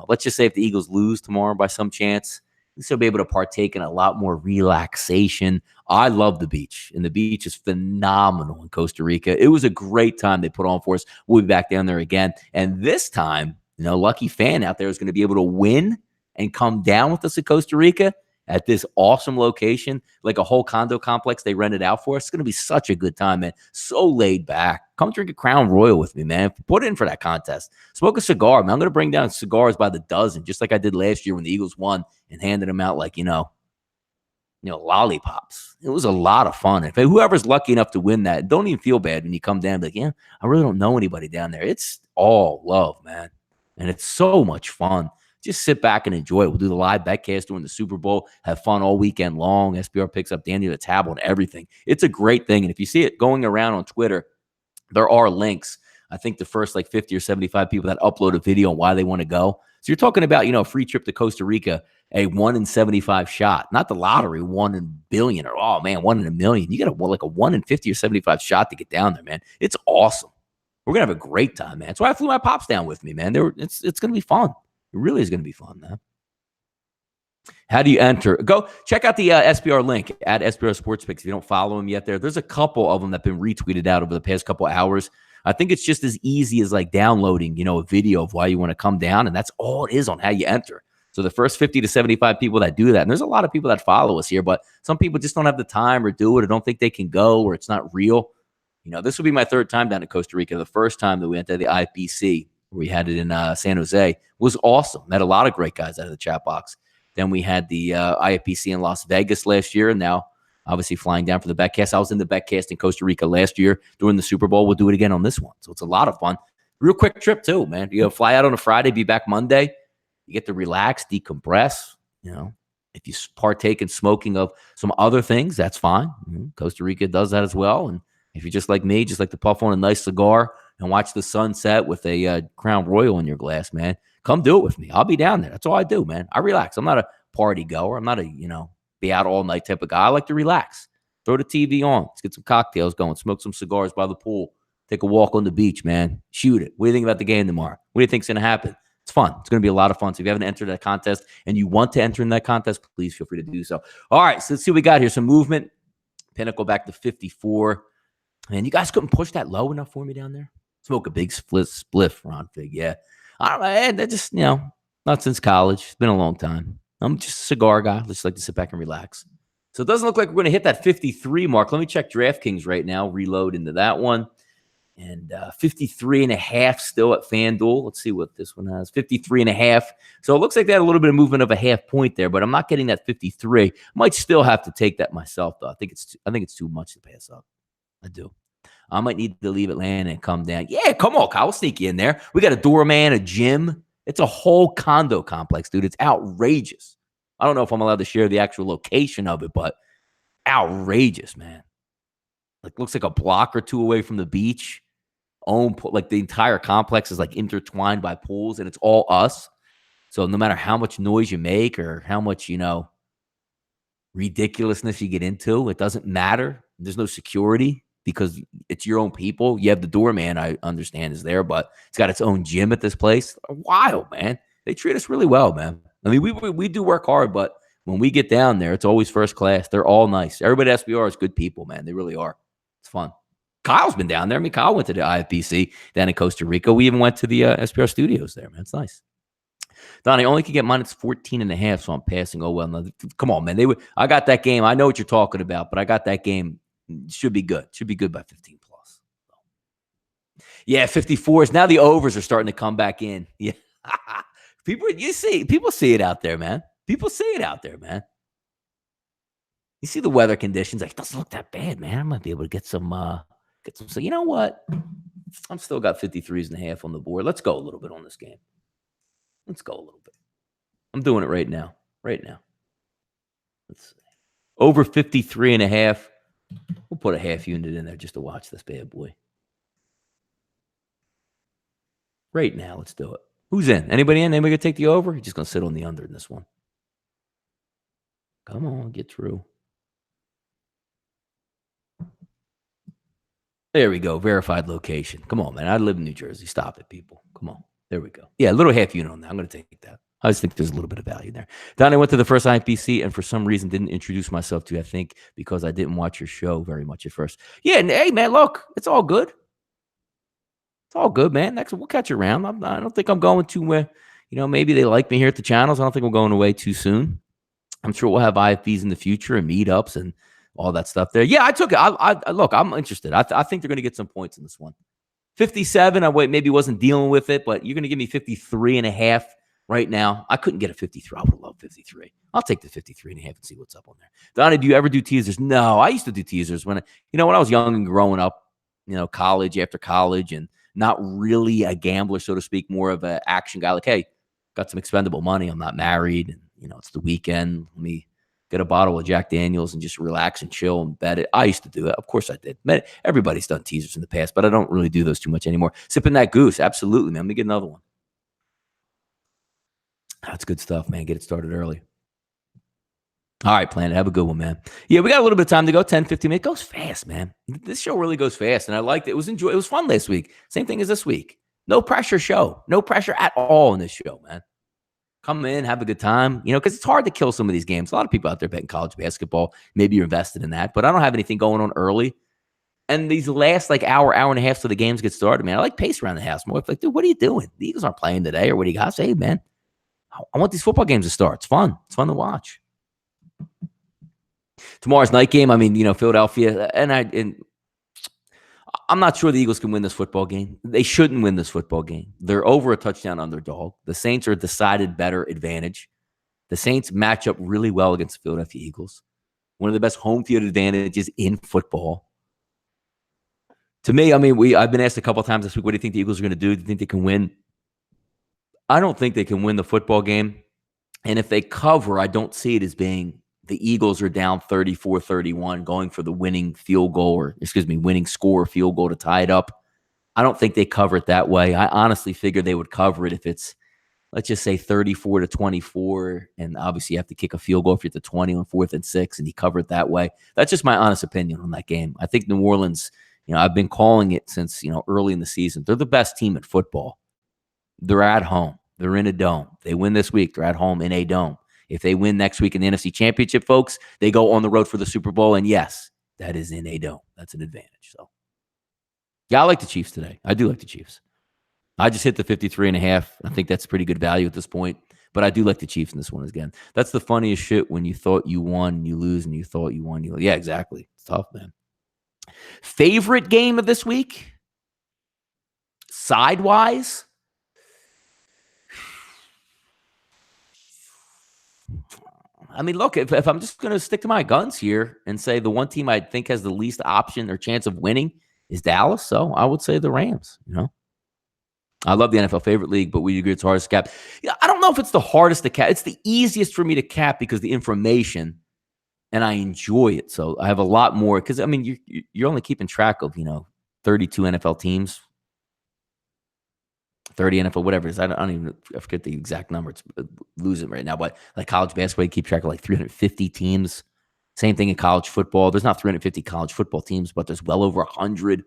Speaker 1: Let's just say if the Eagles lose tomorrow by some chance, we'll be able to partake in a lot more relaxation. I love the beach, and the beach is phenomenal in Costa Rica. It was a great time they put on for us. We'll be back down there again. And this time, lucky fan out there is going to be able to win and come down with us at Costa Rica at this awesome location, like a whole condo complex they rented out for us. It's going to be such a good time, man. So laid back. Come drink a Crown Royal with me, man. Put in for that contest. Smoke a cigar, man. I'm going to bring down cigars by the dozen, just like I did last year when the Eagles won and handed them out like, lollipops. It was a lot of fun. If whoever's lucky enough to win that, don't even feel bad when you come down. Like, yeah, I really don't know anybody down there. It's all love, man. And it's so much fun. Just sit back and enjoy it. We'll do the live betcast during the Super Bowl. Have fun all weekend long. SBR picks up Danny the Tabble and everything. It's a great thing. And if you see it going around on Twitter, there are links. I think the first 50 or 75 people that upload a video on why they want to go. So you're talking about, a free trip to Costa Rica, a 1 in 75 shot, not the lottery, 1 in a billion or, 1 in a million. You got a 1 in 50 or 75 shot to get down there, man. It's awesome. We're gonna have a great time, man. That's why I flew my pops down with me, man. It's gonna be fun. It really is gonna be fun, man. How do you enter? Go check out the SBR link at SBR Sports Picks. If you don't follow them yet, there's a couple of them that have been retweeted out over the past couple of hours. I think it's just as easy as like downloading, a video of why you want to come down, and that's all it is on how you enter. So the first 50 to 75 people that do that, and there's a lot of people that follow us here, but some people just don't have the time or do it or don't think they can go or it's not real. This will be my third time down to Costa Rica. The first time that we went to the IPC, we had it in San Jose, was awesome. Met a lot of great guys out of the chat box. Then we had the IPC in Las Vegas last year, and now obviously flying down for the betcast. I was in the betcast in Costa Rica last year during the Super Bowl. We'll do it again on this one. So it's a lot of fun. Real quick trip too, man. Fly out on a Friday, be back Monday. You get to relax, decompress. If you partake in smoking of some other things, that's fine. Costa Rica does that as well. And if you're just like me, just like to puff on a nice cigar and watch the sunset with a Crown Royal in your glass, man, come do it with me. I'll be down there. That's all I do, man. I relax. I'm not a party goer. I'm not a, be out all night type of guy. I like to relax. Throw the TV on. Let's get some cocktails going. Smoke some cigars by the pool. Take a walk on the beach, man. Shoot it. What do you think about the game tomorrow? What do you think's going to happen? It's fun. It's going to be a lot of fun. So if you haven't entered that contest and you want to enter in that contest, please feel free to do so. All right, so let's see what we got here. Some movement. Pinnacle back to 54. Man, you guys couldn't push that low enough for me down there? Smoke a big spliff, Ron Fig. Yeah. I don't know. That just, not since college. It's been a long time. I'm just a cigar guy. I just like to sit back and relax. So it doesn't look like we're going to hit that 53 mark. Let me check DraftKings right now. Reload into that one. And 53.5 still at FanDuel. Let's see what this one has. 53.5. So it looks like they had a little bit of movement of a half point there, but I'm not getting that 53. Might still have to take that myself, though. I think it's too much to pass up. I do. I might need to leave Atlanta and come down. Yeah, come on, Kyle. We'll sneak you in there. We got a doorman, a gym. It's a whole condo complex, dude. It's outrageous. I don't know if I'm allowed to share the actual location of it, but outrageous, man. Like, looks like a block or two away from the beach. Like the entire complex is like intertwined by pools, and it's all us. So no matter how much noise you make or how much, ridiculousness you get into, it doesn't matter. There's no security because it's your own people. You have the doorman, I understand, is there, but it's got its own gym at this place. Wild, man. They treat us really well, man. I mean, we do work hard, but when we get down there, it's always first class. They're all nice. Everybody at SBR is good people, man. They really are. It's fun. Kyle's been down there. I mean, Kyle went to the IFBC down in Costa Rica. We even went to the SPR studios there, man. It's nice. Donnie, only could get minus 14.5, so I'm passing. Oh, well. No, come on, man. I got that game. I know what you're talking about, but I got that game. Should be good. Should be good by 15 plus. Yeah, 54s. Now the overs are starting to come back in. Yeah. People see it out there, man. People see it out there, man. You see the weather conditions. Like, it doesn't look that bad, man. I might be able to get some. So you know what? I'm still got 53.5 on the board. Let's go a little bit on this game. Let's go a little bit. I'm doing it right now. Right now. Let's see. Over 53.5. We'll put a half unit in there just to watch this bad boy. Right now, let's do it. Who's in? Anybody in? Anybody gonna take the over? You're just gonna sit on the under in this one. Come on, get through. There we go. Verified location. Come on, man. I live in New Jersey. Stop it, people. Come on. There we go. Yeah, a little half unit on that. I'm going to take that. I just think there's a little bit of value there. Then I went to the first IPC and for some reason didn't introduce myself to you, I think, because I didn't watch your show very much at first. Yeah, and hey, man, look, it's all good. It's all good, man. Next, we'll catch you around. I don't think I'm going to, maybe they like me here at the channels. I don't think I'm going away too soon. I'm sure we'll have IFBs in the future and meetups and all that stuff there. Yeah, I took it. Look, I'm interested. I think they're going to get some points in this one. 57, I maybe wasn't dealing with it, but you're going to give me 53.5 right now. I couldn't get a 53. I would have loved 53. I'll take the 53.5 and see what's up on there. Donnie, do you ever do teasers? No, I used to do teasers when I was young and growing up, college after college and not really a gambler, so to speak, more of an action guy. Like, hey, got some expendable money. I'm not married. And, it's the weekend. Let me get a bottle of Jack Daniels and just relax and chill and bet it. I used to do it. Of course I did. Everybody's done teasers in the past, but I don't really do those too much anymore. Sipping that goose. Absolutely, man. Let me get another one. That's good stuff, man. Get it started early. All right, Planet. Have a good one, man. Yeah, we got a little bit of time to go. 10, 15 minutes. It goes fast, man. This show really goes fast, and I liked it. It was fun last week. Same thing as this week. No pressure show. No pressure at all in this show, man. Come in, have a good time. Because it's hard to kill some of these games. A lot of people out there betting college basketball. Maybe you're invested in that, but I don't have anything going on early. And these last hour and a half till the games get started, man. I like pace around the house more. It's like, dude, what are you doing? The Eagles aren't playing today, or what do you got? Say, hey, man, I want these football games to start. It's fun. It's fun to watch. Tomorrow's night game. I mean, Philadelphia, and I'm not sure the Eagles can win this football game. They shouldn't win this football game. They're over a touchdown underdog. The Saints are a decided better advantage. The Saints match up really well against the Philadelphia Eagles. One of the best home field advantages in football. To me, I mean, I've been asked a couple of times this week, what do you think the Eagles are going to do? Do you think they can win? I don't think they can win the football game. And if they cover, I don't see it as being the Eagles are down 34-31, going for the winning winning score field goal to tie it up. I don't think they cover it that way. I honestly figure they would cover it if it's, let's just say 34-24, and obviously you have to kick a field goal if you're at the 20 on 4th and 6, and you cover it that way. That's just my honest opinion on that game. I think New Orleans, I've been calling it since, early in the season. They're the best team in football. They're at home. They're in a dome. They win this week. They're at home in a dome. If they win next week in the NFC Championship, folks, they go on the road for the Super Bowl. And yes, that is in a dome. That's an advantage. So, yeah, I like the Chiefs today. I do like the Chiefs. I just hit the 53.5. I think that's pretty good value at this point. But I do like the Chiefs in this one again. That's the funniest shit when you thought you won, you lose, and you thought you won. Yeah, exactly. It's tough, man. Favorite game of this week? Sidewise? I mean, look, if I'm just going to stick to my guns here and say the one team I think has the least option or chance of winning is Dallas, so I would say the Rams. I love the NFL favorite league, but we agree it's hardest to cap. I don't know if it's the hardest to cap. It's the easiest for me to cap because the information, and I enjoy it. So I have a lot more because, I mean, you're only keeping track of, 32 NFL teams. 30 NFL, whatever it is. I forget the exact number. It's losing right now. But like college basketball, you keep track of like 350 teams. Same thing in college football. There's not 350 college football teams, but there's well over 100.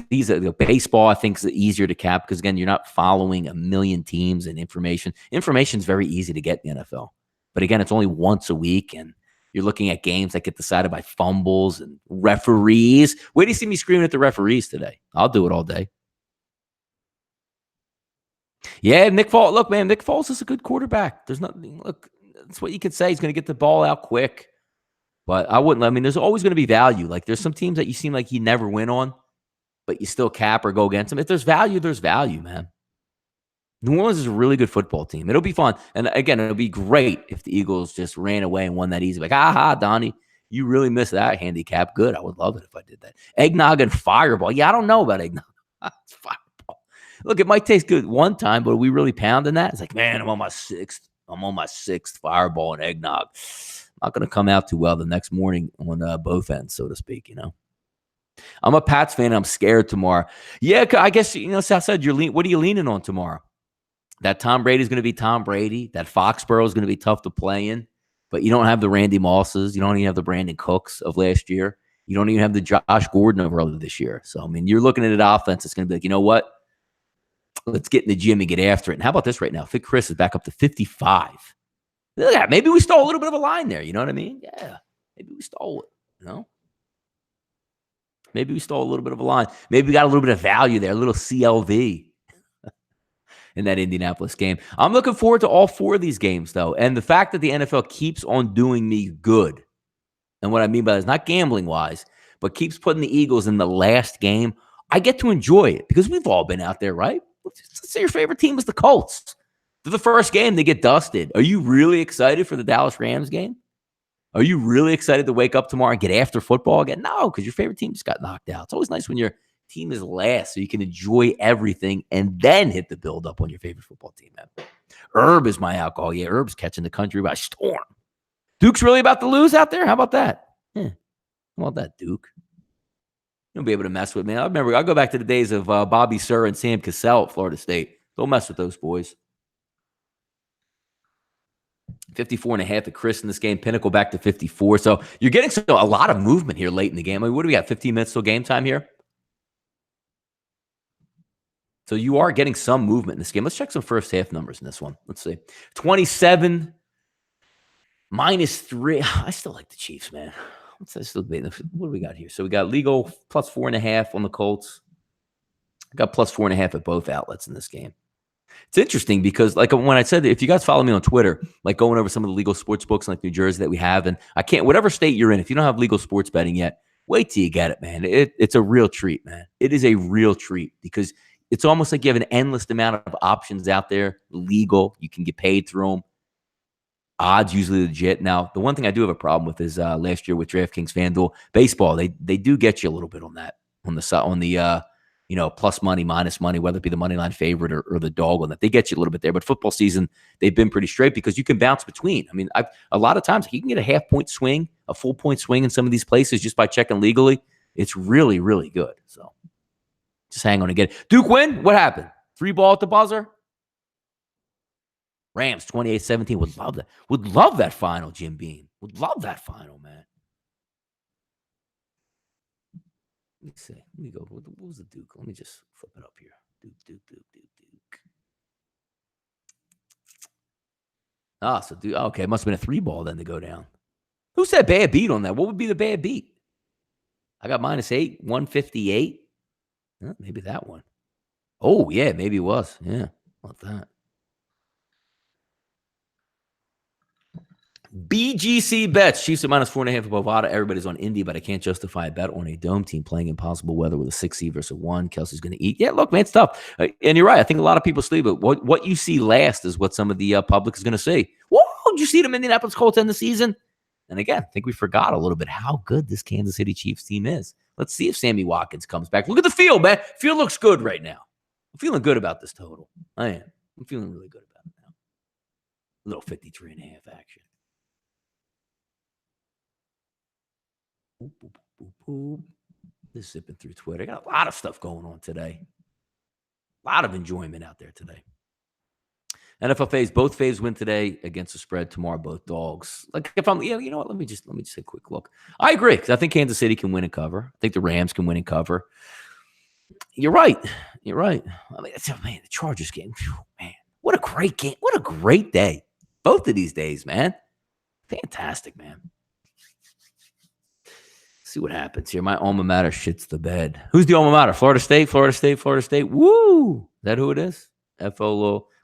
Speaker 1: These are baseball, I think, is easier to cap because, again, you're not following a million teams and information. Information is very easy to get in the NFL. But again, it's only once a week, and you're looking at games that get decided by fumbles and referees. Where do you see me screaming at the referees today? I'll do it all day. Yeah, Nick Foles. Look, man, Nick Foles is a good quarterback. There's nothing. Look, that's what you could say. He's going to get the ball out quick. But I wouldn't. I mean, there's always going to be value. Like, there's some teams that you seem like you never win on, but you still cap or go against them. If there's value, man. New Orleans is a really good football team. It'll be fun. And again, it'll be great if the Eagles just ran away and won that easy. Like, Donnie, you really missed that handicap. Good. I would love it if I did that. Eggnog and Fireball. Yeah, I don't know about eggnog. It's Fireball. Look, it might taste good one time, but are we really pounding that? It's like, man, I'm on my sixth Fireball and eggnog. Not going to come out too well the next morning on both ends, so to speak, I'm a Pats fan. I'm scared tomorrow. Yeah, I guess, Southside, what are you leaning on tomorrow? That Tom Brady's going to be Tom Brady. That Foxborough is going to be tough to play in. But you don't have the Randy Mosses. You don't even have the Brandon Cooks of last year. You don't even have the Josh Gordon of earlier this year. So, I mean, you're looking at an offense that's going to be like, you know what? Let's get in the gym and get after it. And how about this right now? Fit Chris is back up to 55. Look at that. Maybe we stole a little bit of a line there. You know what I mean? Yeah. Maybe we stole it. Maybe we stole a little bit of a line. Maybe we got a little bit of value there, a little CLV in that Indianapolis game. I'm looking forward to all four of these games, though. And the fact that the NFL keeps on doing me good. And what I mean by that is not gambling-wise, but keeps putting the Eagles in the last game. I get to enjoy it because we've all been out there, right? Let's say your favorite team is the Colts. For the first game, they get dusted. Are you really excited for the Dallas Rams game? Are you really excited to wake up tomorrow and get after football again? No, because your favorite team just got knocked out. It's always nice when your team is last so you can enjoy everything and then hit the build-up on your favorite football team, man. Herb is my alcohol. Yeah, Herb's catching the country by storm. Duke's really about to lose out there? How about that? How about that, Duke? You'll be able to mess with me. I'll go back to the days of Bobby Sir and Sam Cassell at Florida State. Don't mess with those boys. 54.5 at Chris in this game. Pinnacle back to 54. So you're getting a lot of movement here late in the game. I mean, what do we got? 15 minutes till game time here? So you are getting some movement in this game. Let's check some first half numbers in this one. Let's see. 27 -3. I still like the Chiefs, man. What do we got here? So we got legal plus 4.5 on the Colts. I got plus 4.5 at both outlets in this game. It's interesting because, like, when I said that, if you guys follow me on Twitter, like going over some of the legal sports books in like New Jersey that we have, and I can't, whatever state you're in, if you don't have legal sports betting yet, wait till you get it, man. It's a real treat, man. It is a real treat because it's almost like you have an endless amount of options out there. Legal, you can get paid through them. Odds usually legit. Now, the one thing I do have a problem with is last year with DraftKings, FanDuel, baseball. They do get you a little bit on that, on the plus money, minus money, whether it be the money line favorite or the dog on that. They get you a little bit there. But football season, they've been pretty straight because you can bounce between. I mean, a lot of times you can get a half-point swing, a full-point swing in some of these places just by checking legally. It's really, really good. So just hang on and get it. Duke win? What happened? 3 ball at the buzzer? Rams 28-17. Would love that. Would love that final, Jim Beam. Would love that final, man. Let me see. Let me go. What was the Duke? Let me just flip it up here. Duke. So Duke. Okay, it must have been a 3 ball then to go down. Who said bad beat on that? What would be the bad beat? I got -8, 158. Maybe that one. Oh, yeah, maybe it was. Yeah, about that. BGC bets. Chiefs at -4.5 at Bovada. Everybody's on Indy, but I can't justify a bet on a dome team playing impossible weather with a 6 versus a 1. Kelsey's going to eat. Yeah, look, man, it's tough. And you're right. I think a lot of people sleep, but what you see last is what some of the public is going to see. Whoa, did you see them Indianapolis Colts end the season? And again, I think we forgot a little bit how good this Kansas City Chiefs team is. Let's see if Sammy Watkins comes back. Look at the field, man. Field looks good right now. I'm feeling good about this total. I am. I'm feeling really good about it now. A little 53.5 action. Just zipping through Twitter. I got a lot of stuff going on today. A lot of enjoyment out there today. NFL faves, both faves win today against the spread. Tomorrow, both dogs. Like if I'm, you know what? Let me just take a quick look. I agree because I think Kansas City can win and cover. I think the Rams can win and cover. You're right. I mean, man, the Chargers game. Man, what a great game. What a great day. Both of these days, man. Fantastic, man. See what happens here. My alma mater shits the bed. Who's the alma mater? Florida State. Woo! Is that who it is?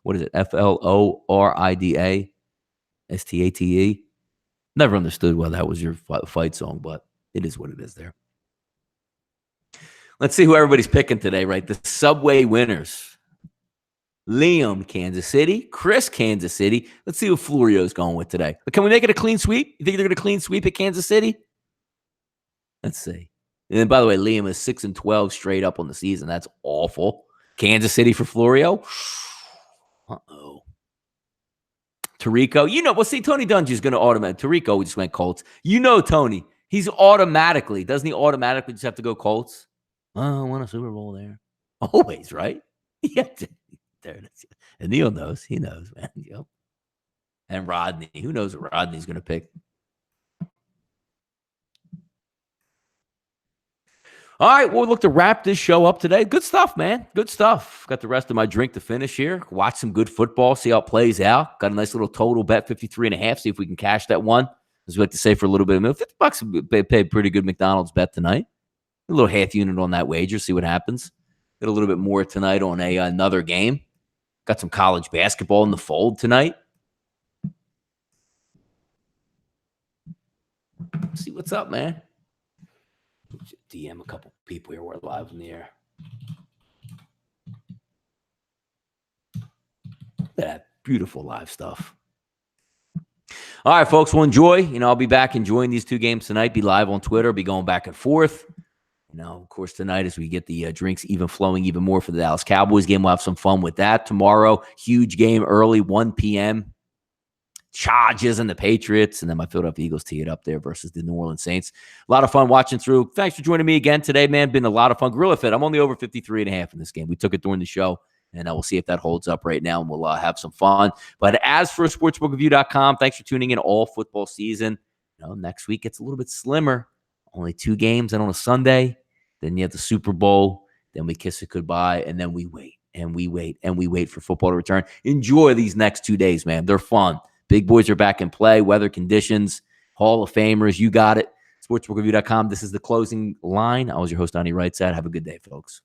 Speaker 1: What is it? FLORIDA STATE. Never understood why that was your fight song, but it is what it is there. Let's see who everybody's picking today, right? The Subway winners. Liam, Kansas City. Chris, Kansas City. Let's see who Florio's going with today. But can we make it a clean sweep? You think they're going to clean sweep at Kansas City? Let's see. And then, by the way, Liam is 6-12 straight up on the season. That's awful. Kansas City for Florio. Uh-oh. Tarico. See, Tony Dungy's going to automatic. Tarico, we just went Colts. Tony. He's automatically. Doesn't he automatically just have to go Colts? Oh, I won a Super Bowl there. Always, right? Yeah. There it is. And Neil knows. He knows, man. Yep. And Rodney. Who knows what Rodney's going to pick? All right, we'll look to wrap this show up today. Good stuff, man. Good stuff. Got the rest of my drink to finish here. Watch some good football, see how it plays out. Got a nice little total bet, 53.5. See if we can cash that one. As we like to say for a little bit of $50 $50 pay a pretty good McDonald's bet tonight. A little half unit on that wager, see what happens. Get a little bit more tonight on another game. Got some college basketball in the fold tonight. See what's up, man. DM a couple people here. We're live in the air. Look at that beautiful live stuff. All right, folks. Well, enjoy. I'll be back enjoying these 2 games tonight. Be live on Twitter. Be going back and forth. Of course, tonight as we get the drinks even flowing even more for the Dallas Cowboys game, we'll have some fun with that. Tomorrow, huge game early, 1 p.m. Chargers and the Patriots, and then my Philadelphia Eagles tee it up there versus the New Orleans Saints. A lot of fun watching through. Thanks for joining me again today, man. Been a lot of fun. Gorilla Fit, I'm only over 53.5 in this game. We took it during the show. And we'll see if that holds up right now, and we'll have some fun. But as for sportsbookreview.com, thanks for tuning in all football season. Next week it's a little bit slimmer. Only 2 games, and on a Sunday. Then you have the Super Bowl. Then we kiss it goodbye, and then we wait, and we wait, and we wait for football to return. Enjoy these next 2 days, man. They're fun. Big boys are back in play. Weather conditions, Hall of Famers. You got it. Sportsbookreview.com. This is the closing line. I was your host, Donnie Rightside. Have a good day, folks.